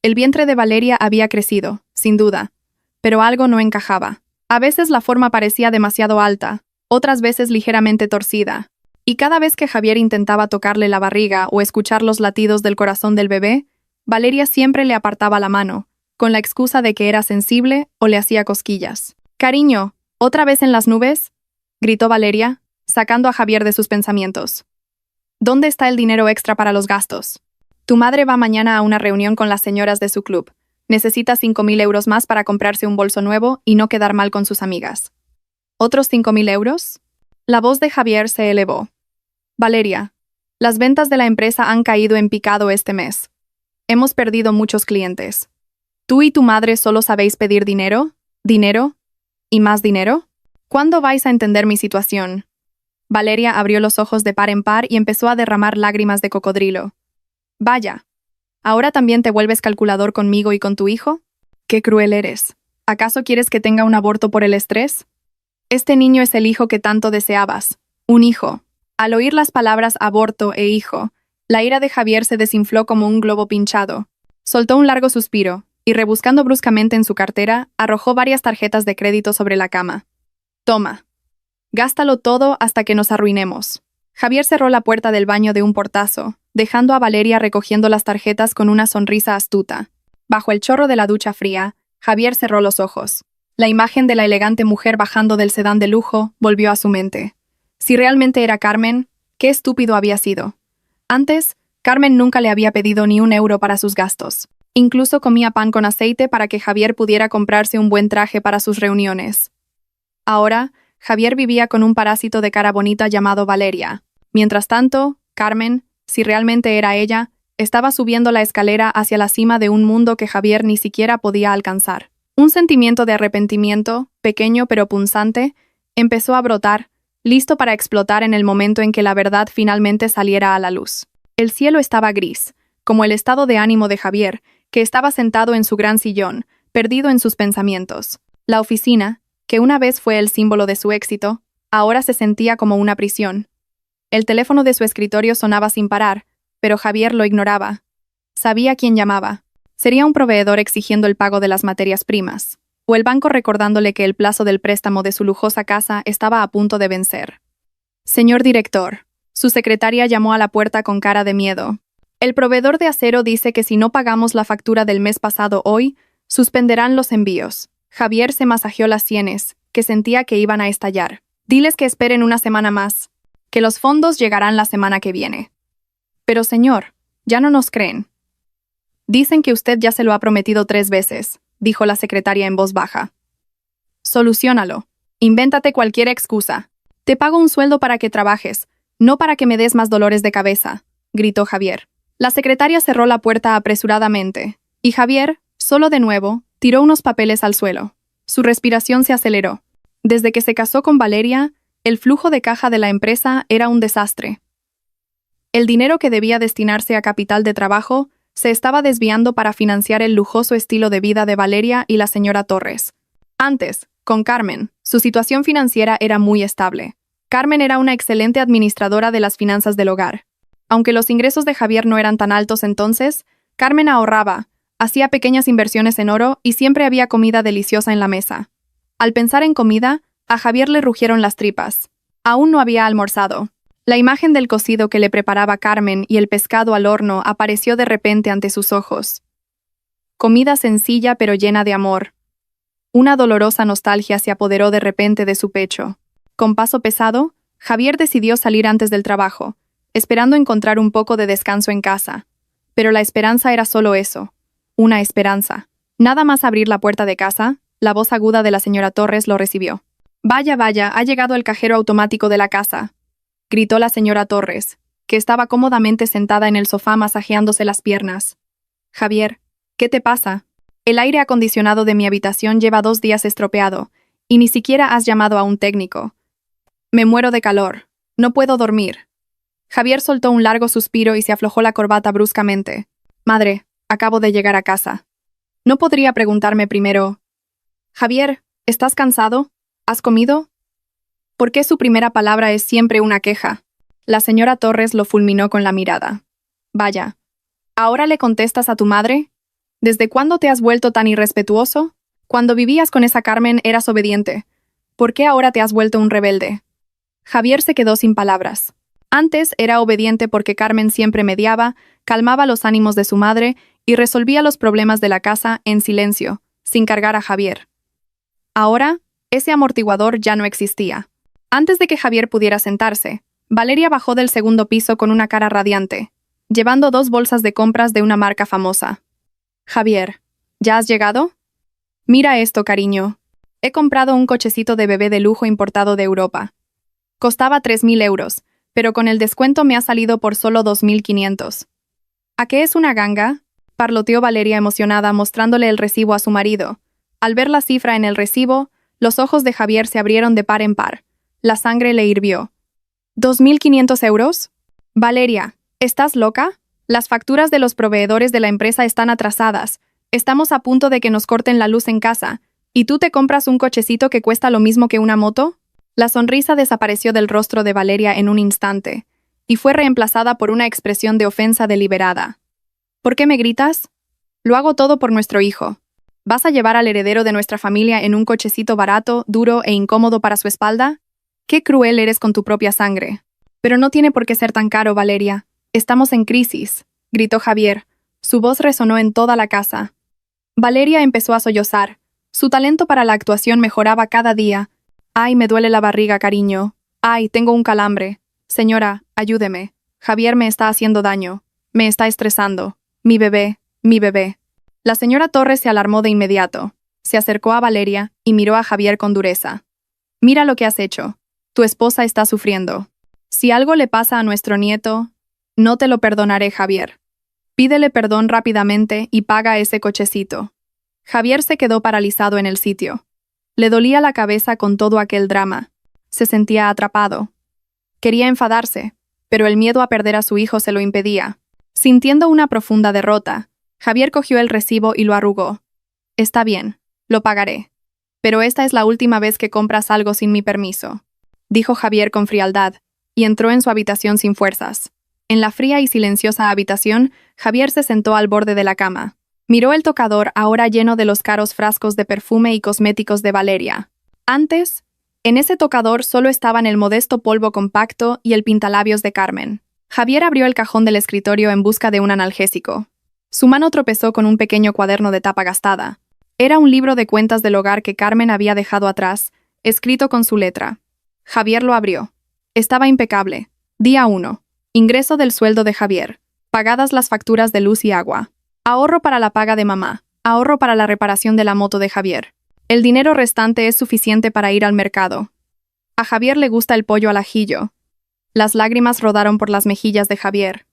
El vientre de Valeria había crecido, sin duda, pero algo no encajaba. A veces la forma parecía demasiado alta, otras veces ligeramente torcida, y cada vez que Javier intentaba tocarle la barriga o escuchar los latidos del corazón del bebé, Valeria siempre le apartaba la mano, con la excusa de que era sensible o le hacía cosquillas. «Cariño, ¿otra vez en las nubes?», gritó Valeria, sacando a Javier de sus pensamientos. «¿Dónde está el dinero extra para los gastos? Tu madre va mañana a una reunión con las señoras de su club. Necesita 5.000 euros más para comprarse un bolso nuevo y no quedar mal con sus amigas». ¿Otros 5.000 euros? La voz de Javier se elevó. «Valeria, las ventas de la empresa han caído en picado este mes. Hemos perdido muchos clientes. ¿Tú y tu madre solo sabéis pedir dinero, dinero y más dinero? ¿Cuándo vais a entender mi situación?» Valeria abrió los ojos de par en par y empezó a derramar lágrimas de cocodrilo. «Vaya, ¿ahora también te vuelves calculador conmigo y con tu hijo? ¡Qué cruel eres! ¿Acaso quieres que tenga un aborto por el estrés? Este niño es el hijo que tanto deseabas. Un hijo». Al oír las palabras aborto e hijo, la ira de Javier se desinfló como un globo pinchado. Soltó un largo suspiro y, rebuscando bruscamente en su cartera, arrojó varias tarjetas de crédito sobre la cama. «Toma. Gástalo todo hasta que nos arruinemos». Javier cerró la puerta del baño de un portazo, dejando a Valeria recogiendo las tarjetas con una sonrisa astuta. Bajo el chorro de la ducha fría, Javier cerró los ojos. La imagen de la elegante mujer bajando del sedán de lujo volvió a su mente. Si realmente era Carmen, qué estúpido había sido. Antes, Carmen nunca le había pedido ni un euro para sus gastos. Incluso comía pan con aceite para que Javier pudiera comprarse un buen traje para sus reuniones. Ahora, Javier vivía con un parásito de cara bonita llamado Valeria. Mientras tanto, Carmen, si realmente era ella, estaba subiendo la escalera hacia la cima de un mundo que Javier ni siquiera podía alcanzar. Un sentimiento de arrepentimiento, pequeño pero punzante, empezó a brotar, listo para explotar en el momento en que la verdad finalmente saliera a la luz. El cielo estaba gris, como el estado de ánimo de Javier, que estaba sentado en su gran sillón, perdido en sus pensamientos. La oficina, que una vez fue el símbolo de su éxito, ahora se sentía como una prisión. El teléfono de su escritorio sonaba sin parar, pero Javier lo ignoraba. Sabía quién llamaba. Sería un proveedor exigiendo el pago de las materias primas, o el banco recordándole que el plazo del préstamo de su lujosa casa estaba a punto de vencer. «Señor director», su secretaria llamó a la puerta con cara de miedo. «El proveedor de acero dice que si no pagamos la factura del mes pasado hoy, suspenderán los envíos». Javier se masajeó las sienes, que sentía que iban a estallar. «Diles que esperen una semana más, que los fondos llegarán la semana que viene». «Pero señor, ya no nos creen». «Dicen que usted ya se lo ha prometido 3 veces», dijo la secretaria en voz baja. «Soluciónalo. Invéntate cualquier excusa. Te pago un sueldo para que trabajes, no para que me des más dolores de cabeza», gritó Javier. La secretaria cerró la puerta apresuradamente, y Javier, solo de nuevo, tiró unos papeles al suelo. Su respiración se aceleró. Desde que se casó con Valeria, el flujo de caja de la empresa era un desastre. El dinero que debía destinarse a capital de trabajo se estaba desviando para financiar el lujoso estilo de vida de Valeria y la señora Torres. Antes, con Carmen, su situación financiera era muy estable. Carmen era una excelente administradora de las finanzas del hogar. Aunque los ingresos de Javier no eran tan altos entonces, Carmen ahorraba, hacía pequeñas inversiones en oro y siempre había comida deliciosa en la mesa. Al pensar en comida, a Javier le rugieron las tripas. Aún no había almorzado. La imagen del cocido que le preparaba Carmen y el pescado al horno apareció de repente ante sus ojos. Comida sencilla pero llena de amor. Una dolorosa nostalgia se apoderó de repente de su pecho. Con paso pesado, Javier decidió salir antes del trabajo, esperando encontrar un poco de descanso en casa. Pero la esperanza era solo eso, una esperanza. Nada más abrir la puerta de casa, la voz aguda de la señora Torres lo recibió. «Vaya, vaya, ha llegado el cajero automático de la casa», gritó la señora Torres, que estaba cómodamente sentada en el sofá masajeándose las piernas. «Javier, ¿qué te pasa? El aire acondicionado de mi habitación lleva 2 días estropeado, y ni siquiera has llamado a un técnico. Me muero de calor. No puedo dormir». Javier soltó un largo suspiro y se aflojó la corbata bruscamente. «Madre, acabo de llegar a casa. ¿No podría preguntarme primero? Javier, ¿estás cansado? ¿Has comido?» ¿Por qué su primera palabra es siempre una queja? La señora Torres lo fulminó con la mirada. «Vaya. ¿Ahora le contestas a tu madre? ¿Desde cuándo te has vuelto tan irrespetuoso? Cuando vivías con esa Carmen eras obediente. ¿Por qué ahora te has vuelto un rebelde?» Javier se quedó sin palabras. Antes era obediente porque Carmen siempre mediaba, calmaba los ánimos de su madre y resolvía los problemas de la casa en silencio, sin cargar a Javier. Ahora, ese amortiguador ya no existía. Antes de que Javier pudiera sentarse, Valeria bajó del segundo piso con una cara radiante, llevando 2 bolsas de compras de una marca famosa. «Javier, ¿ya has llegado? Mira esto, cariño. He comprado un cochecito de bebé de lujo importado de Europa. Costaba 3.000 euros, pero con el descuento me ha salido por solo 2.500. ¿A qué es una ganga?», parloteó Valeria emocionada mostrándole el recibo a su marido. Al ver la cifra en el recibo, los ojos de Javier se abrieron de par en par. La sangre le hirvió. ¿2.500 euros? Valeria, ¿estás loca? Las facturas de los proveedores de la empresa están atrasadas. Estamos a punto de que nos corten la luz en casa. ¿Y tú te compras un cochecito que cuesta lo mismo que una moto? La sonrisa desapareció del rostro de Valeria en un instante, y fue reemplazada por una expresión de ofensa deliberada. ¿Por qué me gritas? Lo hago todo por nuestro hijo. ¿Vas a llevar al heredero de nuestra familia en un cochecito barato, duro e incómodo para su espalda? ¡Qué cruel eres con tu propia sangre! Pero no tiene por qué ser tan caro, Valeria. Estamos en crisis, gritó Javier. Su voz resonó en toda la casa. Valeria empezó a sollozar. Su talento para la actuación mejoraba cada día. «Ay, me duele la barriga, cariño. Ay, tengo un calambre. Señora, ayúdeme. Javier me está haciendo daño. Me está estresando. Mi bebé, mi bebé». La señora Torres se alarmó de inmediato. Se acercó a Valeria y miró a Javier con dureza. «Mira lo que has hecho. Tu esposa está sufriendo. Si algo le pasa a nuestro nieto, no te lo perdonaré, Javier. Pídele perdón rápidamente y paga ese cochecito». Javier se quedó paralizado en el sitio. Le dolía la cabeza con todo aquel drama. Se sentía atrapado. Quería enfadarse, pero el miedo a perder a su hijo se lo impedía. Sintiendo una profunda derrota, Javier cogió el recibo y lo arrugó. «Está bien, lo pagaré. Pero esta es la última vez que compras algo sin mi permiso», dijo Javier con frialdad, y entró en su habitación sin fuerzas. En la fría y silenciosa habitación, Javier se sentó al borde de la cama. Miró el tocador ahora lleno de los caros frascos de perfume y cosméticos de Valeria. Antes, en ese tocador solo estaban el modesto polvo compacto y el pintalabios de Carmen. Javier abrió el cajón del escritorio en busca de un analgésico. Su mano tropezó con un pequeño cuaderno de tapa gastada. Era un libro de cuentas del hogar que Carmen había dejado atrás, escrito con su letra. Javier lo abrió. Estaba impecable. Día 1. Ingreso del sueldo de Javier. Pagadas las facturas de luz y agua. Ahorro para la paga de mamá. Ahorro para la reparación de la moto de Javier. El dinero restante es suficiente para ir al mercado. A Javier le gusta el pollo al ajillo. Las lágrimas rodaron por las mejillas de Javier.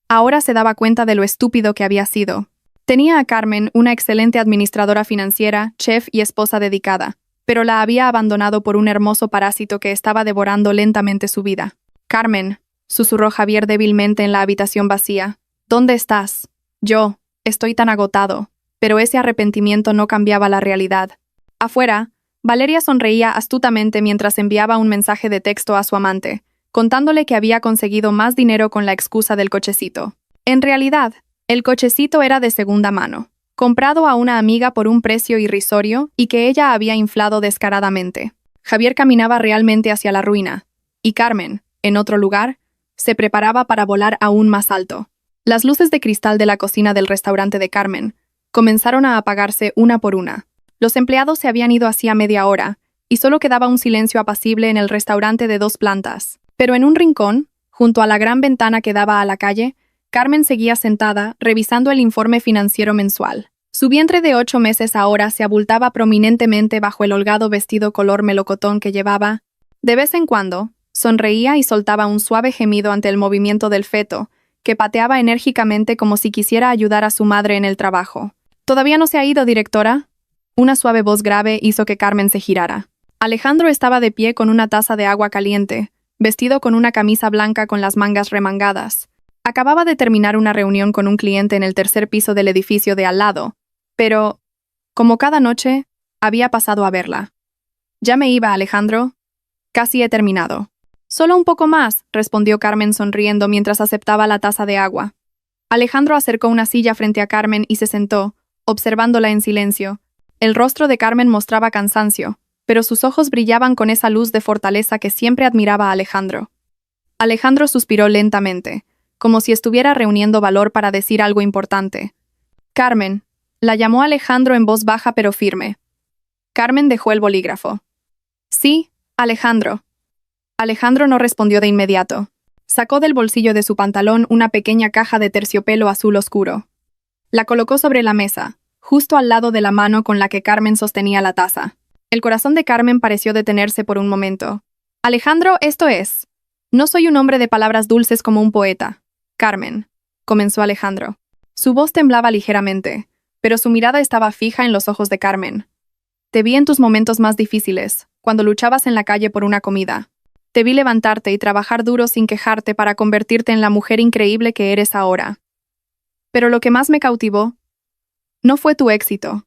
Ahora se daba cuenta de lo estúpido que había sido. Tenía a Carmen, una excelente administradora financiera, chef y esposa dedicada, pero la había abandonado por un hermoso parásito que estaba devorando lentamente su vida. «Carmen», susurró Javier débilmente en la habitación vacía. «¿Dónde estás?» «Yo. Estoy tan agotado». Pero ese arrepentimiento no cambiaba la realidad. Afuera, Valeria sonreía astutamente mientras enviaba un mensaje de texto a su amante, contándole que había conseguido más dinero con la excusa del cochecito. En realidad, el cochecito era de segunda mano. comprado a una amiga por un precio irrisorio y que ella había inflado descaradamente. Javier caminaba realmente hacia la ruina, y Carmen, en otro lugar, se preparaba para volar aún más alto. Las luces de cristal de la cocina del restaurante de Carmen comenzaron a apagarse una por una. Los empleados se habían ido hacía media hora, y solo quedaba un silencio apacible en el restaurante de 2 plantas. Pero en un rincón, junto a la gran ventana que daba a la calle, Carmen seguía sentada, revisando el informe financiero mensual. Su vientre de 8 meses ahora se abultaba prominentemente bajo el holgado vestido color melocotón que llevaba. De vez en cuando, sonreía y soltaba un suave gemido ante el movimiento del feto, que pateaba enérgicamente como si quisiera ayudar a su madre en el trabajo. «¿Todavía no se ha ido, directora?» Una suave voz grave hizo que Carmen se girara. Alejandro estaba de pie con una taza de agua caliente, vestido con una camisa blanca con las mangas remangadas. Acababa de terminar una reunión con un cliente en el 3er piso del edificio de al lado, pero, como cada noche, había pasado a verla. «¿Ya me iba, Alejandro?» «Casi he terminado». «Solo un poco más», respondió Carmen sonriendo mientras aceptaba la taza de agua. Alejandro acercó una silla frente a Carmen y se sentó, observándola en silencio. El rostro de Carmen mostraba cansancio, pero sus ojos brillaban con esa luz de fortaleza que siempre admiraba a Alejandro. Alejandro suspiró lentamente, como si estuviera reuniendo valor para decir algo importante. «Carmen», la llamó Alejandro en voz baja pero firme. Carmen dejó el bolígrafo. «Sí, Alejandro». Alejandro no respondió de inmediato. Sacó del bolsillo de su pantalón una pequeña caja de terciopelo azul oscuro. La colocó sobre la mesa, justo al lado de la mano con la que Carmen sostenía la taza. El corazón de Carmen pareció detenerse por un momento. «Alejandro, esto es. No soy un hombre de palabras dulces como un poeta. Carmen», comenzó Alejandro. Su voz temblaba ligeramente, pero su mirada estaba fija en los ojos de Carmen. «Te vi en tus momentos más difíciles, cuando luchabas en la calle por una comida. Te vi levantarte y trabajar duro sin quejarte para convertirte en la mujer increíble que eres ahora. Pero lo que más me cautivó no fue tu éxito,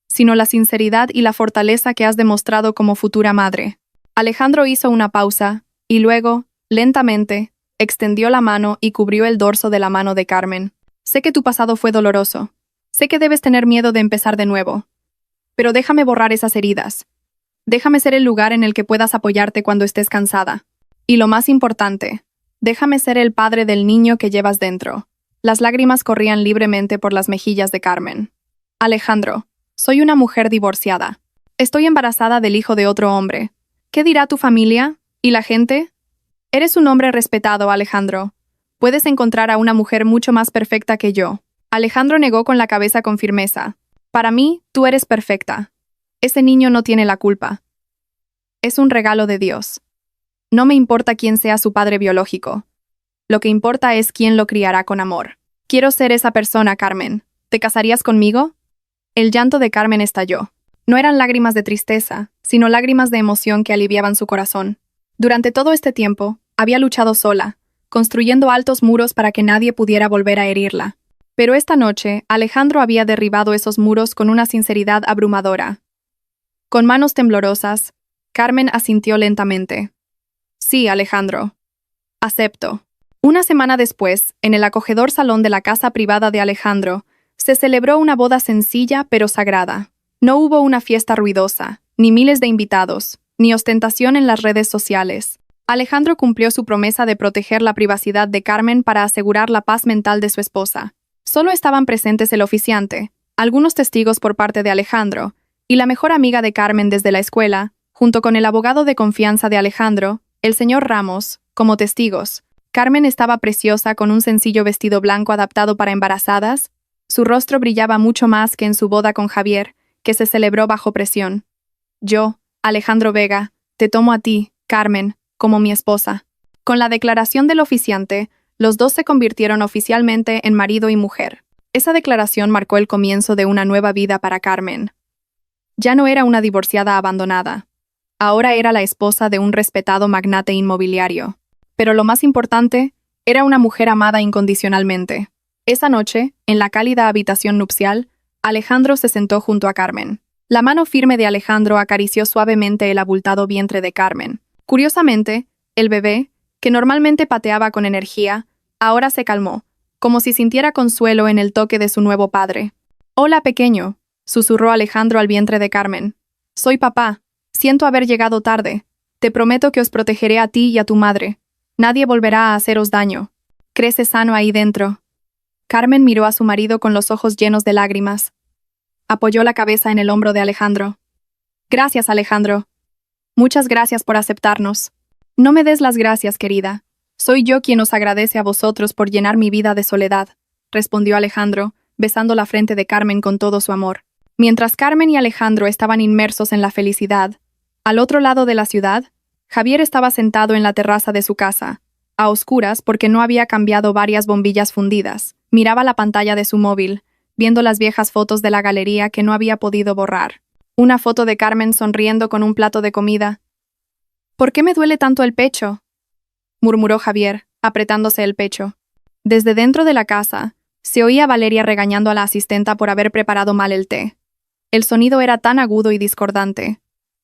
sino la sinceridad y la fortaleza que has demostrado como futura madre». Alejandro hizo una pausa, y luego, lentamente, extendió la mano y cubrió el dorso de la mano de Carmen. «Sé que tu pasado fue doloroso. Sé que debes tener miedo de empezar de nuevo. Pero déjame borrar esas heridas. Déjame ser el lugar en el que puedas apoyarte cuando estés cansada. Y lo más importante, déjame ser el padre del niño que llevas dentro». Las lágrimas corrían libremente por las mejillas de Carmen. «Alejandro, soy una mujer divorciada. Estoy embarazada del hijo de otro hombre. ¿Qué dirá tu familia? ¿Y la gente? Eres un hombre respetado, Alejandro. Puedes encontrar a una mujer mucho más perfecta que yo». Alejandro negó con la cabeza con firmeza. «Para mí, tú eres perfecta. Ese niño no tiene la culpa. Es un regalo de Dios. No me importa quién sea su padre biológico. Lo que importa es quién lo criará con amor. Quiero ser esa persona, Carmen. ¿Te casarías conmigo?» El llanto de Carmen estalló. No eran lágrimas de tristeza, sino lágrimas de emoción que aliviaban su corazón. Durante todo este tiempo, había luchado sola, construyendo altos muros para que nadie pudiera volver a herirla. Pero esta noche, Alejandro había derribado esos muros con una sinceridad abrumadora. Con manos temblorosas, Carmen asintió lentamente. «Sí, Alejandro. Acepto». Una semana después, en el acogedor salón de la casa privada de Alejandro, se celebró una boda sencilla pero sagrada. No hubo una fiesta ruidosa, ni miles de invitados, ni ostentación en las redes sociales. Alejandro cumplió su promesa de proteger la privacidad de Carmen para asegurar la paz mental de su esposa. Solo estaban presentes el oficiante, algunos testigos por parte de Alejandro, y la mejor amiga de Carmen desde la escuela, junto con el abogado de confianza de Alejandro, el señor Ramos, como testigos. Carmen estaba preciosa con un sencillo vestido blanco adaptado para embarazadas. Su rostro brillaba mucho más que en su boda con Javier, que se celebró bajo presión. «Yo, Alejandro Vega, te tomo a ti, Carmen, como mi esposa». Con la declaración del oficiante, los dos se convirtieron oficialmente en marido y mujer. Esa declaración marcó el comienzo de una nueva vida para Carmen. Ya no era una divorciada abandonada. Ahora era la esposa de un respetado magnate inmobiliario. Pero lo más importante, era una mujer amada incondicionalmente. Esa noche, en la cálida habitación nupcial, Alejandro se sentó junto a Carmen. La mano firme de Alejandro acarició suavemente el abultado vientre de Carmen. Curiosamente, el bebé, que normalmente pateaba con energía, ahora se calmó, como si sintiera consuelo en el toque de su nuevo padre. Hola, pequeño, susurró Alejandro al vientre de Carmen. Soy papá. Siento haber llegado tarde. Te prometo que os protegeré a ti y a tu madre. Nadie volverá a haceros daño. Crece sano ahí dentro. Carmen miró a su marido con los ojos llenos de lágrimas. Apoyó la cabeza en el hombro de Alejandro. Gracias, Alejandro. Muchas gracias por aceptarnos. No me des las gracias, querida. Soy yo quien os agradece a vosotros por llenar mi vida de soledad, respondió Alejandro, besando la frente de Carmen con todo su amor. Mientras Carmen y Alejandro estaban inmersos en la felicidad, al otro lado de la ciudad, Javier estaba sentado en la terraza de su casa, a oscuras porque no había cambiado varias bombillas fundidas. Miraba la pantalla de su móvil, viendo las viejas fotos de la galería que no había podido borrar. Una foto de Carmen sonriendo con un plato de comida. ¿Por qué me duele tanto el pecho?, murmuró Javier, apretándose el pecho. Desde dentro de la casa, se oía a Valeria regañando a la asistenta por haber preparado mal el té. El sonido era tan agudo y discordante,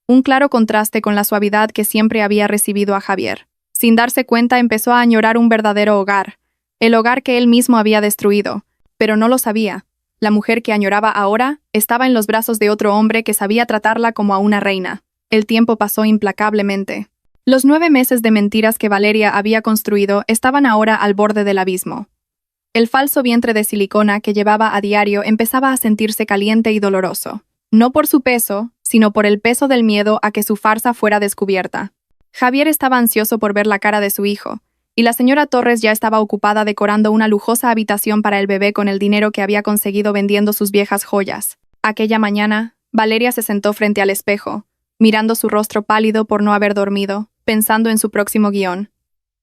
un claro contraste con la suavidad que siempre había recibido a Javier. Sin darse cuenta, empezó a añorar un verdadero hogar, el hogar que él mismo había destruido, pero no lo sabía. La mujer que añoraba ahora estaba en los brazos de otro hombre que sabía tratarla como a una reina. El tiempo pasó implacablemente. Los 9 meses de mentiras que Valeria había construido estaban ahora al borde del abismo. El falso vientre de silicona que llevaba a diario empezaba a sentirse caliente y doloroso. No por su peso, sino por el peso del miedo a que su farsa fuera descubierta. Javier estaba ansioso por ver la cara de su hijo, y la señora Torres ya estaba ocupada decorando una lujosa habitación para el bebé con el dinero que había conseguido vendiendo sus viejas joyas. Aquella mañana, Valeria se sentó frente al espejo, mirando su rostro pálido por no haber dormido, pensando en su próximo guión.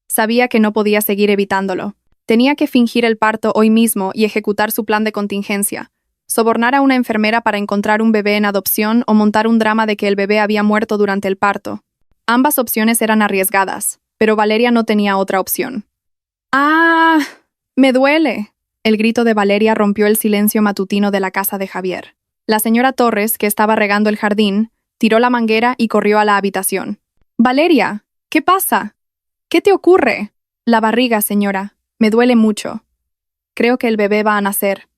Sabía que no podía seguir evitándolo. Tenía que fingir el parto hoy mismo y ejecutar su plan de contingencia. Sobornar a una enfermera para encontrar un bebé en adopción o montar un drama de que el bebé había muerto durante el parto. Ambas opciones eran arriesgadas, pero Valeria no tenía otra opción. ¡Ah! ¡Me duele! El grito de Valeria rompió el silencio matutino de la casa de Javier. La señora Torres, que estaba regando el jardín, tiró la manguera y corrió a la habitación. «Valeria, ¿qué pasa? ¿Qué te ocurre?» «La barriga, señora. Me duele mucho. Creo que el bebé va a nacer»,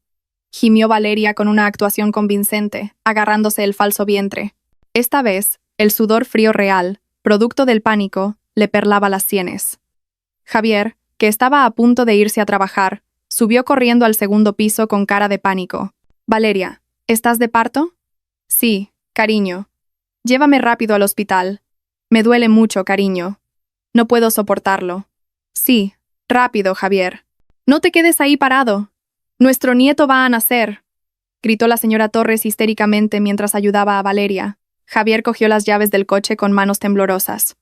gimió Valeria con una actuación convincente, agarrándose el falso vientre. Esta vez, el sudor frío real, producto del pánico, le perlaba las sienes. Javier, que estaba a punto de irse a trabajar, subió corriendo al segundo piso con cara de pánico. «Valeria, ¿estás de parto?» «Sí, cariño. Llévame rápido al hospital. Me duele mucho, cariño. No puedo soportarlo». «Sí, rápido, Javier. No te quedes ahí parado. Nuestro nieto va a nacer», gritó la señora Torres histéricamente mientras ayudaba a Valeria. Javier cogió las llaves del coche con manos temblorosas.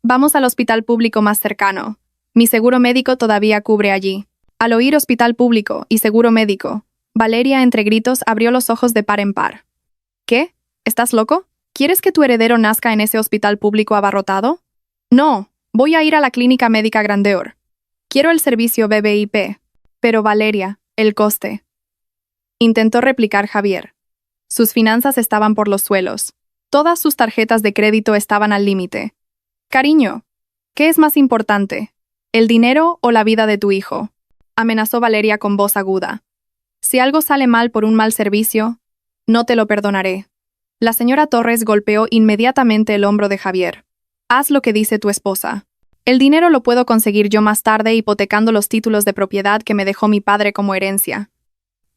«Vamos al hospital público más cercano. Mi seguro médico todavía cubre allí». Al oír hospital público y seguro médico, Valeria entre gritos abrió los ojos de par en par. «¿Qué? ¿Estás loco? ¿Quieres que tu heredero nazca en ese hospital público abarrotado?» «No, voy a ir a la clínica médica Grandeur. Quiero el servicio BBIP». «Pero Valeria, el coste». Intentó replicar Javier. Sus finanzas estaban por los suelos. Todas sus tarjetas de crédito estaban al límite. «Cariño, ¿qué es más importante? ¿El dinero o la vida de tu hijo?», amenazó Valeria con voz aguda. «Si algo sale mal por un mal servicio, no te lo perdonaré». La señora Torres golpeó inmediatamente el hombro de Javier. «Haz lo que dice tu esposa. El dinero lo puedo conseguir yo más tarde hipotecando los títulos de propiedad que me dejó mi padre como herencia.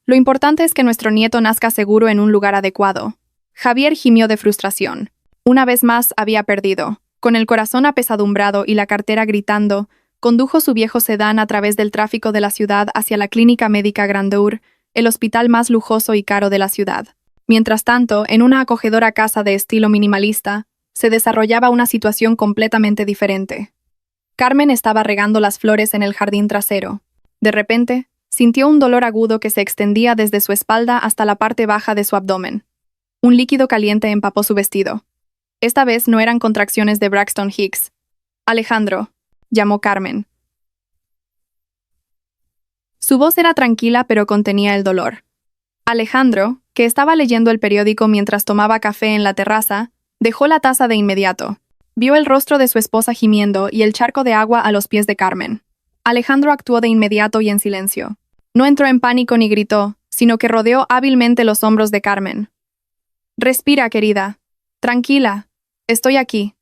Lo importante es que nuestro nieto nazca seguro en un lugar adecuado». Javier gimió de frustración. Una vez más había perdido. Con el corazón apesadumbrado y la cartera gritando, condujo su viejo sedán a través del tráfico de la ciudad hacia la clínica médica Grandeur, el hospital más lujoso y caro de la ciudad. Mientras tanto, en una acogedora casa de estilo minimalista, se desarrollaba una situación completamente diferente. Carmen estaba regando las flores en el jardín trasero. De repente, sintió un dolor agudo que se extendía desde su espalda hasta la parte baja de su abdomen. Un líquido caliente empapó su vestido. Esta vez no eran contracciones de Braxton Hicks. «Alejandro», llamó Carmen. Su voz era tranquila pero contenía el dolor. Alejandro, que estaba leyendo el periódico mientras tomaba café en la terraza, dejó la taza de inmediato. Vio el rostro de su esposa gimiendo y el charco de agua a los pies de Carmen. Alejandro actuó de inmediato y en silencio. No entró en pánico ni gritó, sino que rodeó hábilmente los hombros de Carmen. «Respira, querida. Tranquila. Estoy aquí»,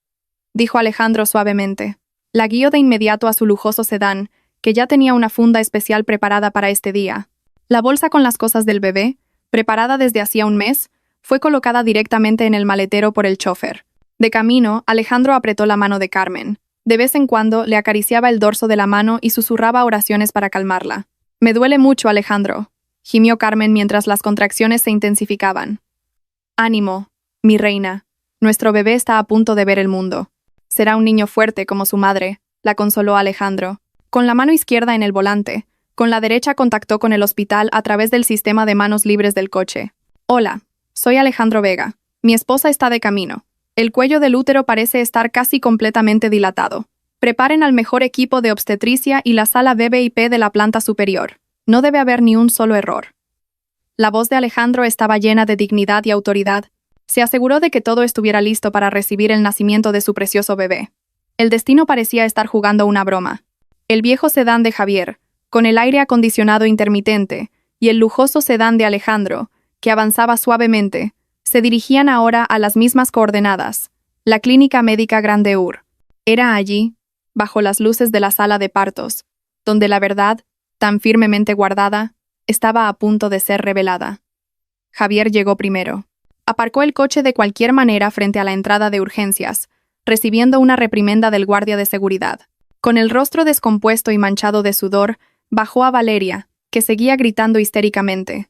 dijo Alejandro suavemente. La guió de inmediato a su lujoso sedán, que ya tenía una funda especial preparada para este día. La bolsa con las cosas del bebé, preparada desde hacía un mes, fue colocada directamente en el maletero por el chofer. De camino, Alejandro apretó la mano de Carmen. De vez en cuando le acariciaba el dorso de la mano y susurraba oraciones para calmarla. «Me duele mucho, Alejandro», gimió Carmen mientras las contracciones se intensificaban. «Ánimo, mi reina. Nuestro bebé está a punto de ver el mundo. Será un niño fuerte como su madre», la consoló Alejandro. Con la mano izquierda en el volante, con la derecha contactó con el hospital a través del sistema de manos libres del coche. «Hola, soy Alejandro Vega. Mi esposa está de camino. El cuello del útero parece estar casi completamente dilatado. Preparen al mejor equipo de obstetricia y la sala BBIP de la planta superior. No debe haber ni un solo error». La voz de Alejandro estaba llena de dignidad y autoridad. Se aseguró de que todo estuviera listo para recibir el nacimiento de su precioso bebé. El destino parecía estar jugando una broma. El viejo sedán de Javier, con el aire acondicionado intermitente, y el lujoso sedán de Alejandro, que avanzaba suavemente, se dirigían ahora a las mismas coordenadas, la Clínica Médica Grandeur. Era allí, bajo las luces de la sala de partos, donde la verdad, tan firmemente guardada, estaba a punto de ser revelada. Javier llegó primero. Aparcó el coche de cualquier manera frente a la entrada de urgencias, recibiendo una reprimenda del guardia de seguridad. Con el rostro descompuesto y manchado de sudor, bajó a Valeria, que seguía gritando histéricamente.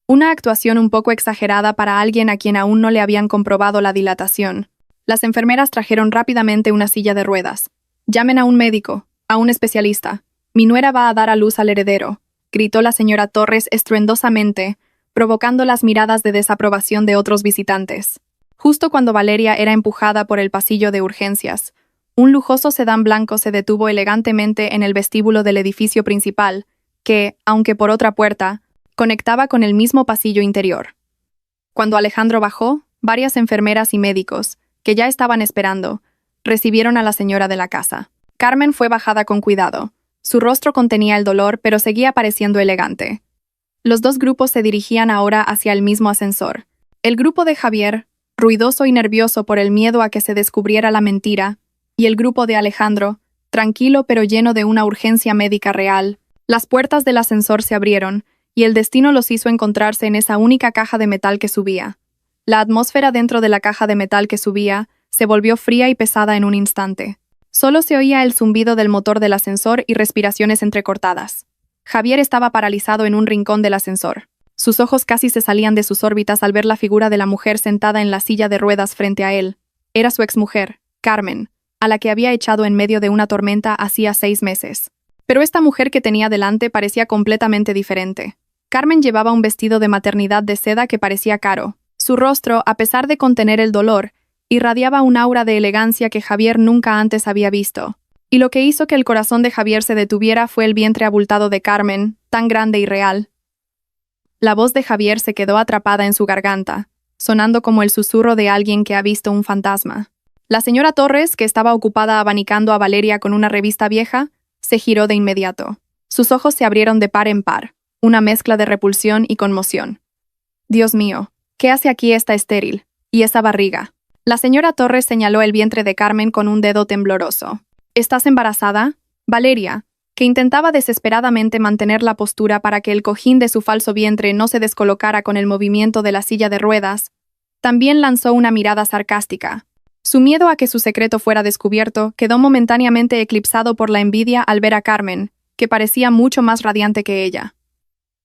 Una actuación un poco exagerada para alguien a quien aún no le habían comprobado la dilatación. Las enfermeras trajeron rápidamente una silla de ruedas. «Llamen a un médico, a un especialista. Mi nuera va a dar a luz al heredero», gritó la señora Torres estruendosamente, provocando las miradas de desaprobación de otros visitantes. Justo cuando Valeria era empujada por el pasillo de urgencias, un lujoso sedán blanco se detuvo elegantemente en el vestíbulo del edificio principal, que, aunque por otra puerta, conectaba con el mismo pasillo interior. Cuando Alejandro bajó, varias enfermeras y médicos, que ya estaban esperando, recibieron a la señora de la casa. Carmen fue bajada con cuidado. Su rostro contenía el dolor, pero seguía pareciendo elegante. Los dos grupos se dirigían ahora hacia el mismo ascensor. El grupo de Javier, ruidoso y nervioso por el miedo a que se descubriera la mentira, y el grupo de Alejandro, tranquilo pero lleno de una urgencia médica real. Las puertas del ascensor se abrieron, y el destino los hizo encontrarse en esa única caja de metal que subía. La atmósfera dentro de la caja de metal que subía se volvió fría y pesada en un instante. Solo se oía el zumbido del motor del ascensor y respiraciones entrecortadas. Javier estaba paralizado en un rincón del ascensor. Sus ojos casi se salían de sus órbitas al ver la figura de la mujer sentada en la silla de ruedas frente a él. Era su exmujer, Carmen, a la que había echado en medio de una tormenta hacía 6 meses. Pero esta mujer que tenía delante parecía completamente diferente. Carmen llevaba un vestido de maternidad de seda que parecía caro. Su rostro, a pesar de contener el dolor, irradiaba un aura de elegancia que Javier nunca antes había visto. Y lo que hizo que el corazón de Javier se detuviera fue el vientre abultado de Carmen, tan grande y real. La voz de Javier se quedó atrapada en su garganta, sonando como el susurro de alguien que ha visto un fantasma. La señora Torres, que estaba ocupada abanicando a Valeria con una revista vieja, se giró de inmediato. Sus ojos se abrieron de par en par, una mezcla de repulsión y conmoción. «Dios mío, ¿qué hace aquí esta estéril? ¿Y esa barriga?». La señora Torres señaló el vientre de Carmen con un dedo tembloroso. «¿Estás embarazada?». Valeria, que intentaba desesperadamente mantener la postura para que el cojín de su falso vientre no se descolocara con el movimiento de la silla de ruedas, también lanzó una mirada sarcástica. Su miedo a que su secreto fuera descubierto quedó momentáneamente eclipsado por la envidia al ver a Carmen, que parecía mucho más radiante que ella.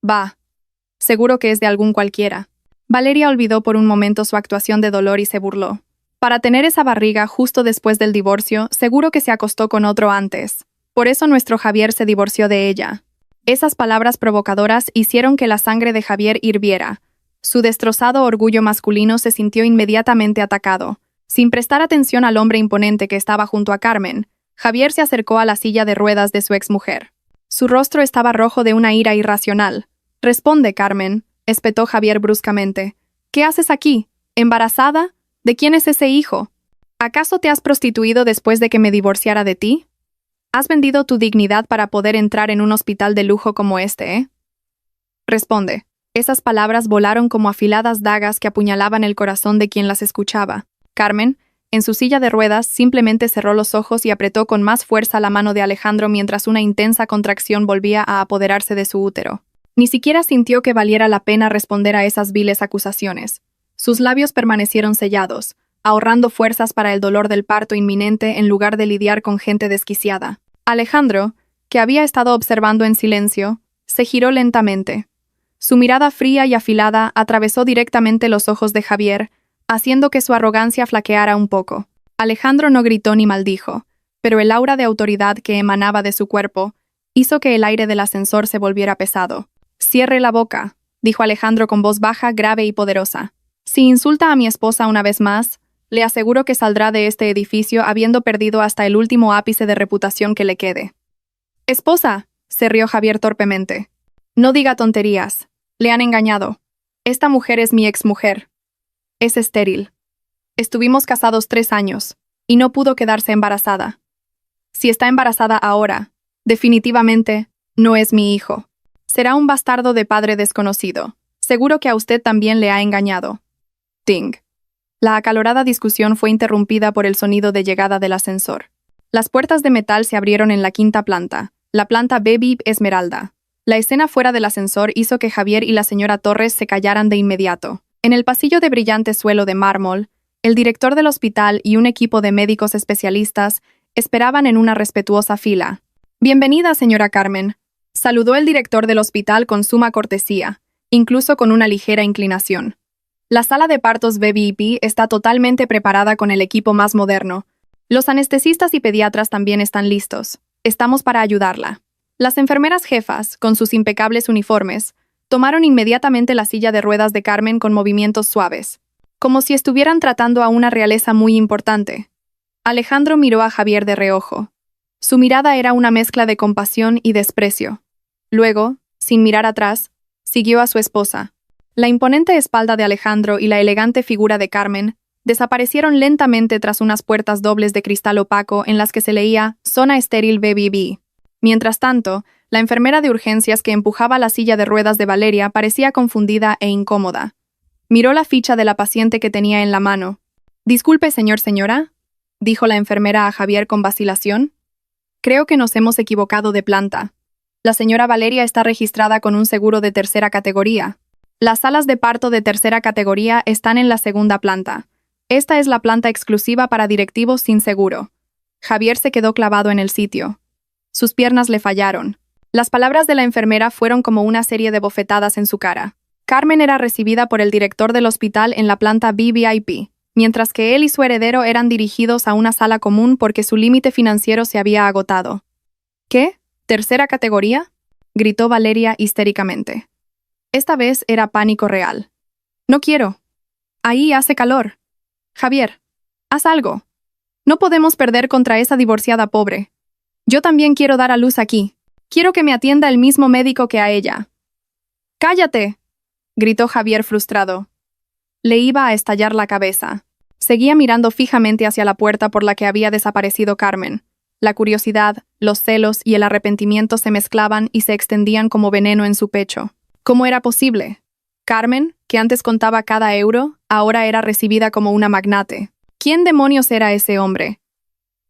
«Bah, seguro que es de algún cualquiera». Valeria olvidó por un momento su actuación de dolor y se burló. «Para tener esa barriga justo después del divorcio, seguro que se acostó con otro antes. Por eso nuestro Javier se divorció de ella». Esas palabras provocadoras hicieron que la sangre de Javier hirviera. Su destrozado orgullo masculino se sintió inmediatamente atacado. Sin prestar atención al hombre imponente que estaba junto a Carmen, Javier se acercó a la silla de ruedas de su exmujer. Su rostro estaba rojo de una ira irracional. «Responde, Carmen», espetó Javier bruscamente. «¿Qué haces aquí? ¿Embarazada? ¿De quién es ese hijo? ¿Acaso te has prostituido después de que me divorciara de ti? ¿Has vendido tu dignidad para poder entrar en un hospital de lujo como este, eh?». Responde. Esas palabras volaron como afiladas dagas que apuñalaban el corazón de quien las escuchaba. Carmen, en su silla de ruedas, simplemente cerró los ojos y apretó con más fuerza la mano de Alejandro mientras una intensa contracción volvía a apoderarse de su útero. Ni siquiera sintió que valiera la pena responder a esas viles acusaciones. Sus labios permanecieron sellados, ahorrando fuerzas para el dolor del parto inminente en lugar de lidiar con gente desquiciada. Alejandro, que había estado observando en silencio, se giró lentamente. Su mirada fría y afilada atravesó directamente los ojos de Javier, haciendo que su arrogancia flaqueara un poco. Alejandro no gritó ni maldijo, pero el aura de autoridad que emanaba de su cuerpo hizo que el aire del ascensor se volviera pesado. «Cierre la boca», dijo Alejandro con voz baja, grave y poderosa. «Si insulta a mi esposa una vez más, le aseguro que saldrá de este edificio habiendo perdido hasta el último ápice de reputación que le quede». «¡Esposa!», se rió Javier torpemente. «No diga tonterías. Le han engañado. Esta mujer es mi exmujer. Es estéril. Estuvimos casados 3 años, y no pudo quedarse embarazada. Si está embarazada ahora, definitivamente, no es mi hijo. Será un bastardo de padre desconocido. Seguro que a usted también le ha engañado». Ting. La acalorada discusión fue interrumpida por el sonido de llegada del ascensor. Las puertas de metal se abrieron en la 5ª planta, la planta Baby Esmeralda. La escena fuera del ascensor hizo que Javier y la señora Torres se callaran de inmediato. En el pasillo de brillante suelo de mármol, el director del hospital y un equipo de médicos especialistas esperaban en una respetuosa fila. «Bienvenida, señora Carmen», saludó el director del hospital con suma cortesía, incluso con una ligera inclinación. «La sala de partos BBP está totalmente preparada con el equipo más moderno. Los anestesistas y pediatras también están listos. Estamos para ayudarla». Las enfermeras jefas, con sus impecables uniformes, tomaron inmediatamente la silla de ruedas de Carmen con movimientos suaves, como si estuvieran tratando a una realeza muy importante. Alejandro miró a Javier de reojo. Su mirada era una mezcla de compasión y desprecio. Luego, sin mirar atrás, siguió a su esposa. La imponente espalda de Alejandro y la elegante figura de Carmen desaparecieron lentamente tras unas puertas dobles de cristal opaco en las que se leía «Zona estéril BBB». Mientras tanto, la enfermera de urgencias que empujaba la silla de ruedas de Valeria parecía confundida e incómoda. Miró la ficha de la paciente que tenía en la mano. «Disculpe, señora», dijo la enfermera a Javier con vacilación. «Creo que nos hemos equivocado de planta. La señora Valeria está registrada con un seguro de 3ª categoría. Las salas de parto de 3ª categoría están en la 2ª planta. Esta es la planta exclusiva para directivos sin seguro». Javier se quedó clavado en el sitio. Sus piernas le fallaron. Las palabras de la enfermera fueron como una serie de bofetadas en su cara. Carmen era recibida por el director del hospital en la planta BVIP, mientras que él y su heredero eran dirigidos a una sala común porque su límite financiero se había agotado. «¿Qué? ¿3ª categoría?», gritó Valeria histéricamente. Esta vez era pánico real. «No quiero. Ahí hace calor. Javier, haz algo. No podemos perder contra esa divorciada pobre. Yo también quiero dar a luz aquí. Quiero que me atienda el mismo médico que a ella». «¡Cállate!», gritó Javier frustrado. Le iba a estallar la cabeza. Seguía mirando fijamente hacia la puerta por la que había desaparecido Carmen. La curiosidad, los celos y el arrepentimiento se mezclaban y se extendían como veneno en su pecho. ¿Cómo era posible? Carmen, que antes contaba cada euro, ahora era recibida como una magnate. ¿Quién demonios era ese hombre?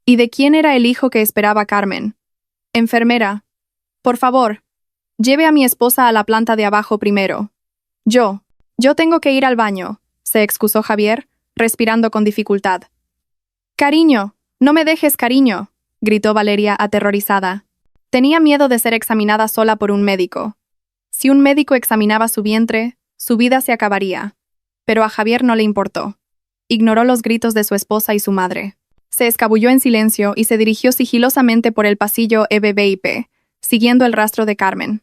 ¿Y de quién era el hijo que esperaba Carmen? «Enfermera, por favor, lleve a mi esposa a la planta de abajo primero». Yo tengo que ir al baño», se excusó Javier, respirando con dificultad. «Cariño, no me dejes, cariño», gritó Valeria aterrorizada. Tenía miedo de ser examinada sola por un médico. Si un médico examinaba su vientre, su vida se acabaría. Pero a Javier no le importó. Ignoró los gritos de su esposa y su madre. Se escabulló en silencio y se dirigió sigilosamente por el pasillo EBBIP, siguiendo el rastro de Carmen.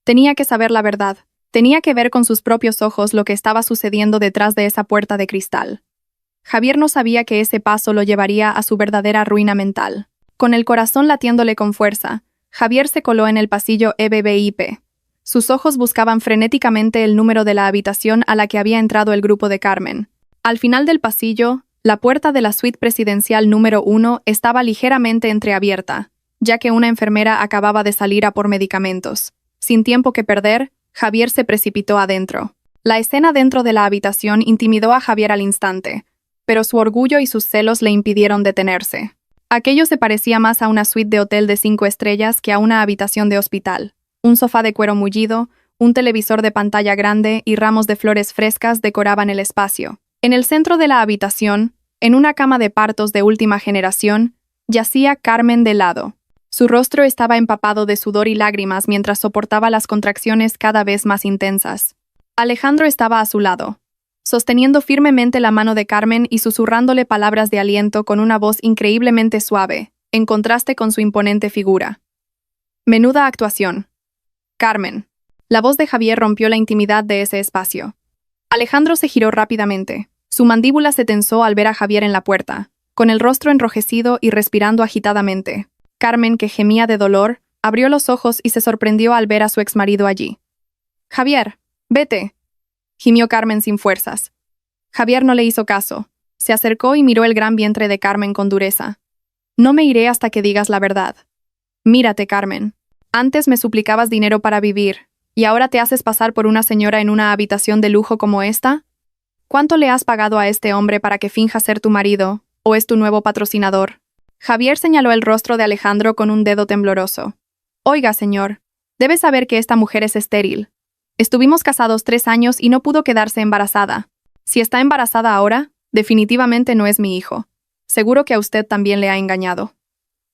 Tenía que saber la verdad. Tenía que ver con sus propios ojos lo que estaba sucediendo detrás de esa puerta de cristal. Javier no sabía que ese paso lo llevaría a su verdadera ruina mental. Con el corazón latiéndole con fuerza, Javier se coló en el pasillo EBBIP. Sus ojos buscaban frenéticamente el número de la habitación a la que había entrado el grupo de Carmen. Al final del pasillo, la puerta de la suite presidencial número 1 estaba ligeramente entreabierta, ya que una enfermera acababa de salir a por medicamentos. Sin tiempo que perder, Javier se precipitó adentro. La escena dentro de la habitación intimidó a Javier al instante, pero su orgullo y sus celos le impidieron detenerse. Aquello se parecía más a una suite de hotel de 5 estrellas que a una habitación de hospital. Un sofá de cuero mullido, un televisor de pantalla grande y ramos de flores frescas decoraban el espacio. En el centro de la habitación, en una cama de partos de última generación, yacía Carmen de lado. Su rostro estaba empapado de sudor y lágrimas mientras soportaba las contracciones cada vez más intensas. Alejandro estaba a su lado, sosteniendo firmemente la mano de Carmen y susurrándole palabras de aliento con una voz increíblemente suave, en contraste con su imponente figura. Menuda actuación. Carmen. La voz de Javier rompió la intimidad de ese espacio. Alejandro se giró rápidamente. Su mandíbula se tensó al ver a Javier en la puerta, con el rostro enrojecido y respirando agitadamente. Carmen, que gemía de dolor, abrió los ojos y se sorprendió al ver a su exmarido allí. «Javier, vete», gimió Carmen sin fuerzas. Javier no le hizo caso. Se acercó y miró el gran vientre de Carmen con dureza. «No me iré hasta que digas la verdad. Mírate, Carmen. Antes me suplicabas dinero para vivir, ¿y ahora te haces pasar por una señora en una habitación de lujo como esta? ¿Cuánto le has pagado a este hombre para que finja ser tu marido, o es tu nuevo patrocinador?» Javier señaló el rostro de Alejandro con un dedo tembloroso. «Oiga, señor, debe saber que esta mujer es estéril. Estuvimos casados 3 años y no pudo quedarse embarazada. Si está embarazada ahora, definitivamente no es mi hijo. Seguro que a usted también le ha engañado».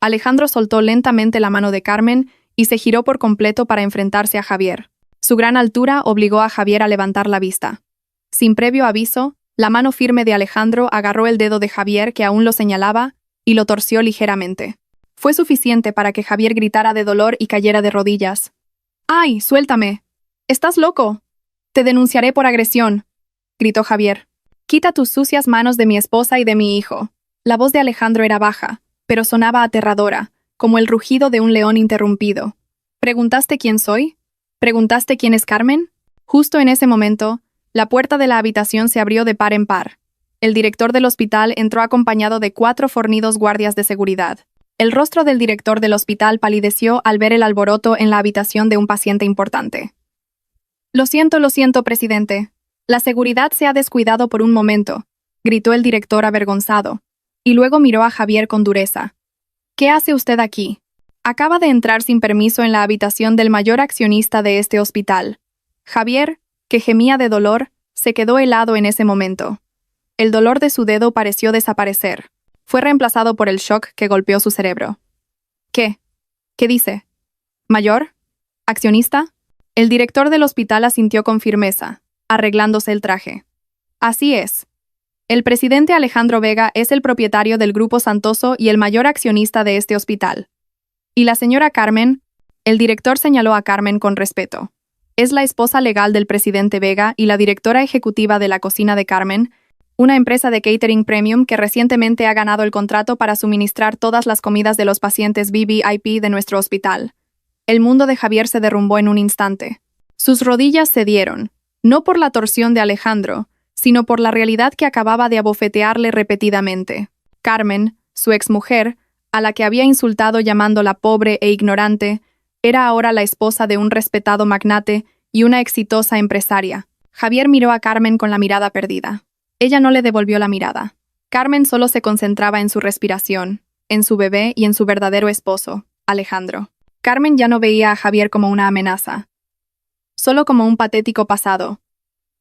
Alejandro soltó lentamente la mano de Carmen y se giró por completo para enfrentarse a Javier. Su gran altura obligó a Javier a levantar la vista. Sin previo aviso, la mano firme de Alejandro agarró el dedo de Javier que aún lo señalaba y lo torció ligeramente. Fue suficiente para que Javier gritara de dolor y cayera de rodillas. «¡Ay, suéltame! ¡Estás loco! Te denunciaré por agresión», gritó Javier. «Quita tus sucias manos de mi esposa y de mi hijo». La voz de Alejandro era baja, pero sonaba aterradora, como el rugido de un león interrumpido. «¿Preguntaste quién soy? ¿Preguntaste quién es Carmen?» Justo en ese momento, la puerta de la habitación se abrió de par en par. El director del hospital entró acompañado de 4 fornidos guardias de seguridad. El rostro del director del hospital palideció al ver el alboroto en la habitación de un paciente importante. Lo siento, presidente. La seguridad se ha descuidado por un momento», gritó el director avergonzado, y luego miró a Javier con dureza. «¿Qué hace usted aquí? Acaba de entrar sin permiso en la habitación del mayor accionista de este hospital». Javier, que gemía de dolor, se quedó helado en ese momento. El dolor de su dedo pareció desaparecer. Fue reemplazado por el shock que golpeó su cerebro. «¿Qué? ¿Qué dice? ¿Mayor? ¿Accionista?» El director del hospital asintió con firmeza, arreglándose el traje. «Así es. El presidente Alejandro Vega es el propietario del Grupo Santoso y el mayor accionista de este hospital. Y la señora Carmen», el director señaló a Carmen con respeto, «es la esposa legal del presidente Vega y la directora ejecutiva de la cocina de Carmen, una empresa de catering premium que recientemente ha ganado el contrato para suministrar todas las comidas de los pacientes VVIP de nuestro hospital». El mundo de Javier se derrumbó en un instante. Sus rodillas cedieron, no por la torsión de Alejandro, sino por la realidad que acababa de abofetearle repetidamente. Carmen, su exmujer, a la que había insultado llamándola pobre e ignorante, era ahora la esposa de un respetado magnate y una exitosa empresaria. Javier miró a Carmen con la mirada perdida. Ella no le devolvió la mirada. Carmen solo se concentraba en su respiración, en su bebé y en su verdadero esposo, Alejandro. Carmen ya no veía a Javier como una amenaza, solo como un patético pasado.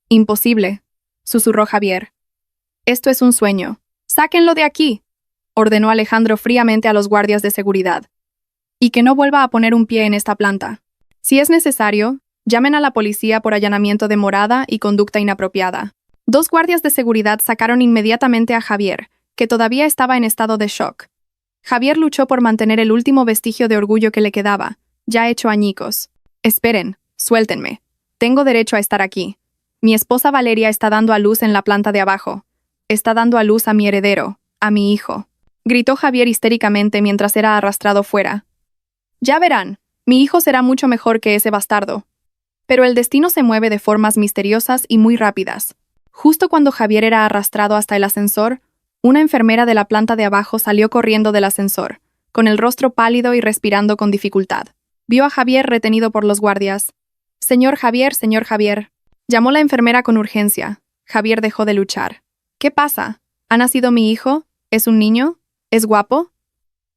«Imposible», susurró Javier. «Esto es un sueño. ¡Sáquenlo de aquí!», ordenó Alejandro fríamente a los guardias de seguridad. «Y que no vuelva a poner un pie en esta planta. Si es necesario, llamen a la policía por allanamiento de morada y conducta inapropiada». 2 guardias de seguridad sacaron inmediatamente a Javier, que todavía estaba en estado de shock. Javier luchó por mantener el último vestigio de orgullo que le quedaba, ya hecho añicos. «Esperen, suéltenme. Tengo derecho a estar aquí. Mi esposa Valeria está dando a luz en la planta de abajo. Está dando a luz a mi heredero, a mi hijo», gritó Javier histéricamente mientras era arrastrado fuera. «Ya verán, mi hijo será mucho mejor que ese bastardo». Pero el destino se mueve de formas misteriosas y muy rápidas. Justo cuando Javier era arrastrado hasta el ascensor, una enfermera de la planta de abajo salió corriendo del ascensor, con el rostro pálido y respirando con dificultad. Vio a Javier retenido por los guardias. Señor Javier. Llamó la enfermera con urgencia. Javier dejó de luchar. ¿Qué pasa? ¿Ha nacido mi hijo? ¿Es un niño? ¿Es guapo?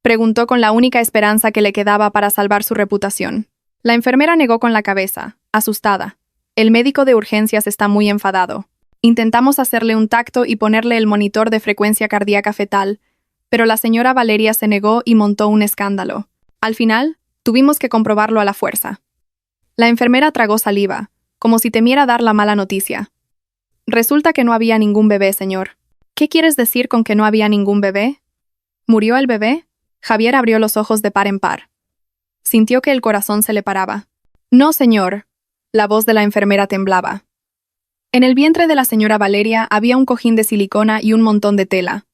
Preguntó con la única esperanza que le quedaba para salvar su reputación. La enfermera negó con la cabeza, asustada. El médico de urgencias está muy enfadado. Intentamos hacerle un tacto y ponerle el monitor de frecuencia cardíaca fetal, pero la señora Valeria se negó y montó un escándalo. Al final, tuvimos que comprobarlo a la fuerza. La enfermera tragó saliva, como si temiera dar la mala noticia. Resulta que no había ningún bebé, señor. ¿Qué quieres decir con que no había ningún bebé? ¿Murió el bebé? Javier abrió los ojos de par en par. Sintió que el corazón se le paraba. No, señor. La voz de la enfermera temblaba. En el vientre de la señora Valeria había un cojín de silicona y un montón de tela.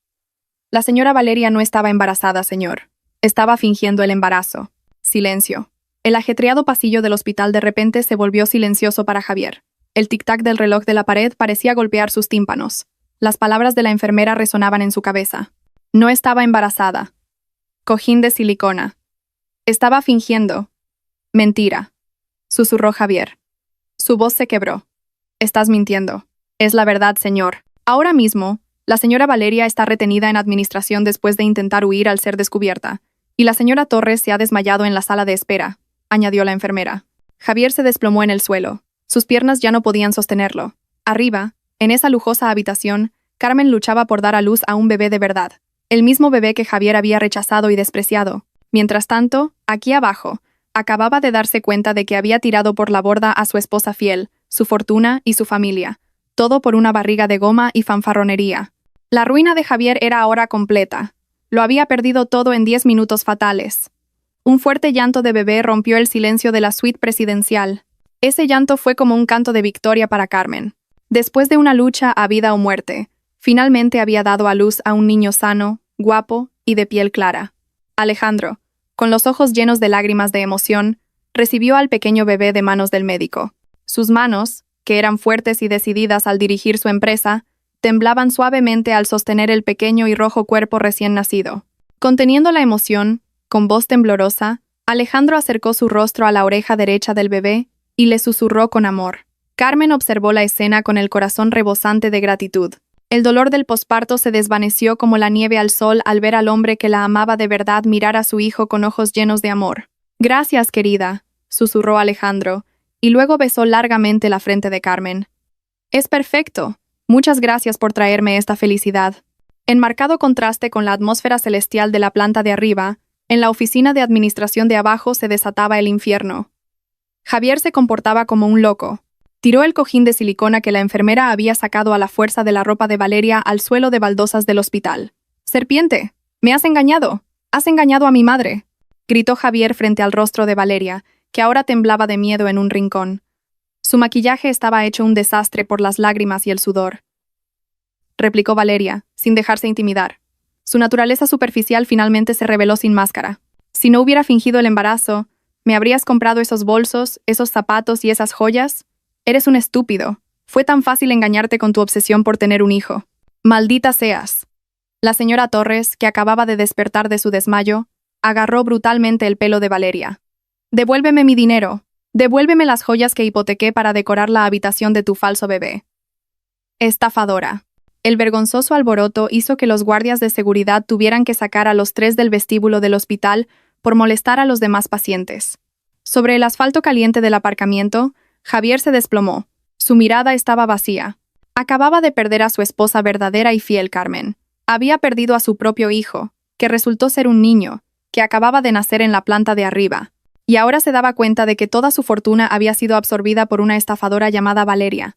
La señora Valeria no estaba embarazada, señor. Estaba fingiendo el embarazo. Silencio. El ajetreado pasillo del hospital de repente se volvió silencioso para Javier. El tic-tac del reloj de la pared parecía golpear sus tímpanos. Las palabras de la enfermera resonaban en su cabeza. No estaba embarazada. Cojín de silicona. Estaba fingiendo. Mentira. Susurró Javier. Su voz se quebró. Estás mintiendo. Es la verdad, señor. Ahora mismo, la señora Valeria está retenida en administración después de intentar huir al ser descubierta, y la señora Torres se ha desmayado en la sala de espera, añadió la enfermera. Javier se desplomó en el suelo. Sus piernas ya no podían sostenerlo. Arriba, en esa lujosa habitación, Carmen luchaba por dar a luz a un bebé de verdad, el mismo bebé que Javier había rechazado y despreciado. Mientras tanto, aquí abajo, acababa de darse cuenta de que había tirado por la borda a su esposa fiel, su fortuna y su familia, todo por una barriga de goma y fanfarronería. La ruina de Javier era ahora completa. Lo había perdido todo en 10 minutos fatales. Un fuerte llanto de bebé rompió el silencio de la suite presidencial. Ese llanto fue como un canto de victoria para Carmen. Después de una lucha a vida o muerte, finalmente había dado a luz a un niño sano, guapo y de piel clara. Alejandro, con los ojos llenos de lágrimas de emoción, recibió al pequeño bebé de manos del médico. Sus manos, que eran fuertes y decididas al dirigir su empresa, temblaban suavemente al sostener el pequeño y rojo cuerpo recién nacido. Conteniendo la emoción, con voz temblorosa, Alejandro acercó su rostro a la oreja derecha del bebé y le susurró con amor. Carmen observó la escena con el corazón rebosante de gratitud. El dolor del posparto se desvaneció como la nieve al sol al ver al hombre que la amaba de verdad mirar a su hijo con ojos llenos de amor. «Gracias, querida», susurró Alejandro, y luego besó largamente la frente de Carmen. «Es perfecto. Muchas gracias por traerme esta felicidad». En marcado contraste con la atmósfera celestial de la planta de arriba, en la oficina de administración de abajo se desataba el infierno. Javier se comportaba como un loco. Tiró el cojín de silicona que la enfermera había sacado a la fuerza de la ropa de Valeria al suelo de baldosas del hospital. «¡Serpiente! ¡Me has engañado! ¡Has engañado a mi madre!», gritó Javier frente al rostro de Valeria, que ahora temblaba de miedo en un rincón. Su maquillaje estaba hecho un desastre por las lágrimas y el sudor. Replicó Valeria, sin dejarse intimidar. Su naturaleza superficial finalmente se reveló sin máscara. «Si no hubiera fingido el embarazo, ¿me habrías comprado esos bolsos, esos zapatos y esas joyas? Eres un estúpido. Fue tan fácil engañarte con tu obsesión por tener un hijo. Maldita seas». La señora Torres, que acababa de despertar de su desmayo, agarró brutalmente el pelo de Valeria. «Devuélveme mi dinero. Devuélveme las joyas que hipotequé para decorar la habitación de tu falso bebé». Estafadora. El vergonzoso alboroto hizo que los guardias de seguridad tuvieran que sacar a los 3 del vestíbulo del hospital por molestar a los demás pacientes. Sobre el asfalto caliente del aparcamiento, Javier se desplomó. Su mirada estaba vacía. Acababa de perder a su esposa verdadera y fiel, Carmen. Había perdido a su propio hijo, que resultó ser un niño, que acababa de nacer en la planta de arriba, y ahora se daba cuenta de que toda su fortuna había sido absorbida por una estafadora llamada Valeria.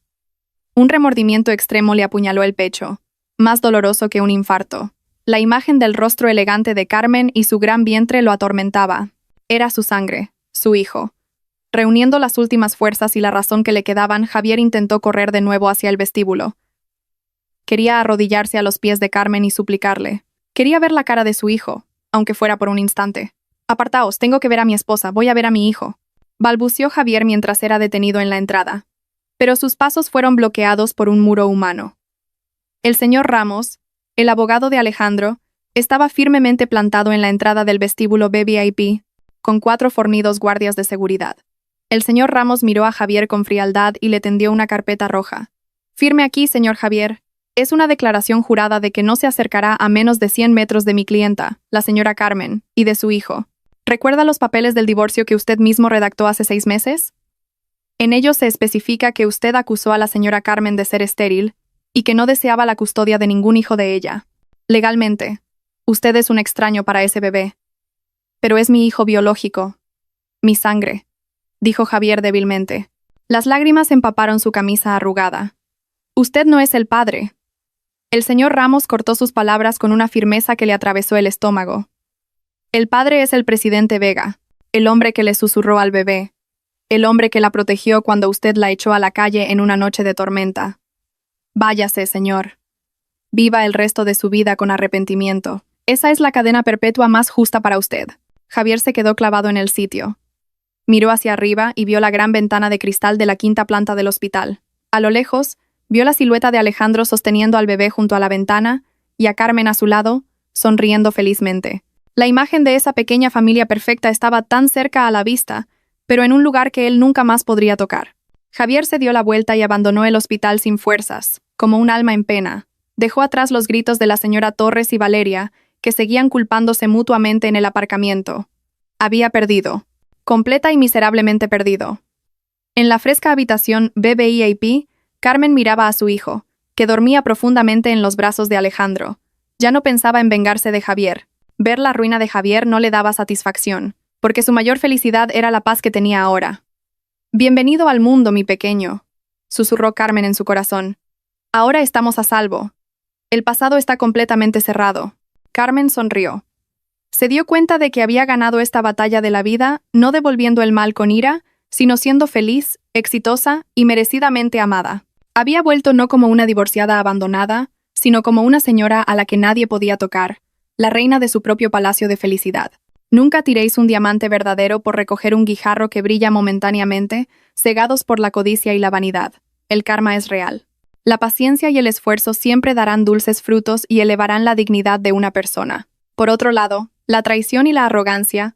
Un remordimiento extremo le apuñaló el pecho, más doloroso que un infarto. La imagen del rostro elegante de Carmen y su gran vientre lo atormentaba. Era su sangre, su hijo. Reuniendo las últimas fuerzas y la razón que le quedaban, Javier intentó correr de nuevo hacia el vestíbulo. Quería arrodillarse a los pies de Carmen y suplicarle. Quería ver la cara de su hijo, aunque fuera por un instante. «Apartaos, tengo que ver a mi esposa, voy a ver a mi hijo», balbució Javier mientras era detenido en la entrada. Pero sus pasos fueron bloqueados por un muro humano. El señor Ramos, el abogado de Alejandro, estaba firmemente plantado en la entrada del vestíbulo VIP, con 4 fornidos guardias de seguridad. El señor Ramos miró a Javier con frialdad y le tendió una carpeta roja. Firme aquí, señor Javier. Es una declaración jurada de que no se acercará a menos de 100 metros de mi clienta, la señora Carmen, y de su hijo. ¿Recuerda los papeles del divorcio que usted mismo redactó hace 6 meses? En ellos se especifica que usted acusó a la señora Carmen de ser estéril y que no deseaba la custodia de ningún hijo de ella. Legalmente, usted es un extraño para ese bebé. Pero es mi hijo biológico, mi sangre, dijo Javier débilmente. Las lágrimas empaparon su camisa arrugada. Usted no es el padre. El señor Ramos cortó sus palabras con una firmeza que le atravesó el estómago. El padre es el presidente Vega, el hombre que le susurró al bebé, el hombre que la protegió cuando usted la echó a la calle en una noche de tormenta. Váyase, señor. Viva el resto de su vida con arrepentimiento. Esa es la cadena perpetua más justa para usted. Javier se quedó clavado en el sitio. Miró hacia arriba y vio la gran ventana de cristal de la 5ª planta del hospital. A lo lejos, vio la silueta de Alejandro sosteniendo al bebé junto a la ventana y a Carmen a su lado, sonriendo felizmente. La imagen de esa pequeña familia perfecta estaba tan cerca a la vista, pero en un lugar que él nunca más podría tocar. Javier se dio la vuelta y abandonó el hospital sin fuerzas, como un alma en pena. Dejó atrás los gritos de la señora Torres y Valeria, que seguían culpándose mutuamente en el aparcamiento. Había perdido. Completa y miserablemente perdido. En la fresca habitación BBIAP, Carmen miraba a su hijo, que dormía profundamente en los brazos de Alejandro. Ya no pensaba en vengarse de Javier. Ver la ruina de Javier no le daba satisfacción, porque su mayor felicidad era la paz que tenía ahora. «Bienvenido al mundo, mi pequeño», susurró Carmen en su corazón. «Ahora estamos a salvo. El pasado está completamente cerrado». Carmen sonrió. Se dio cuenta de que había ganado esta batalla de la vida, no devolviendo el mal con ira, sino siendo feliz, exitosa y merecidamente amada. Había vuelto no como una divorciada abandonada, sino como una señora a la que nadie podía tocar, la reina de su propio palacio de felicidad. Nunca tiréis un diamante verdadero por recoger un guijarro que brilla momentáneamente, cegados por la codicia y la vanidad. El karma es real. La paciencia y el esfuerzo siempre darán dulces frutos y elevarán la dignidad de una persona. Por otro lado, la traición y la arrogancia,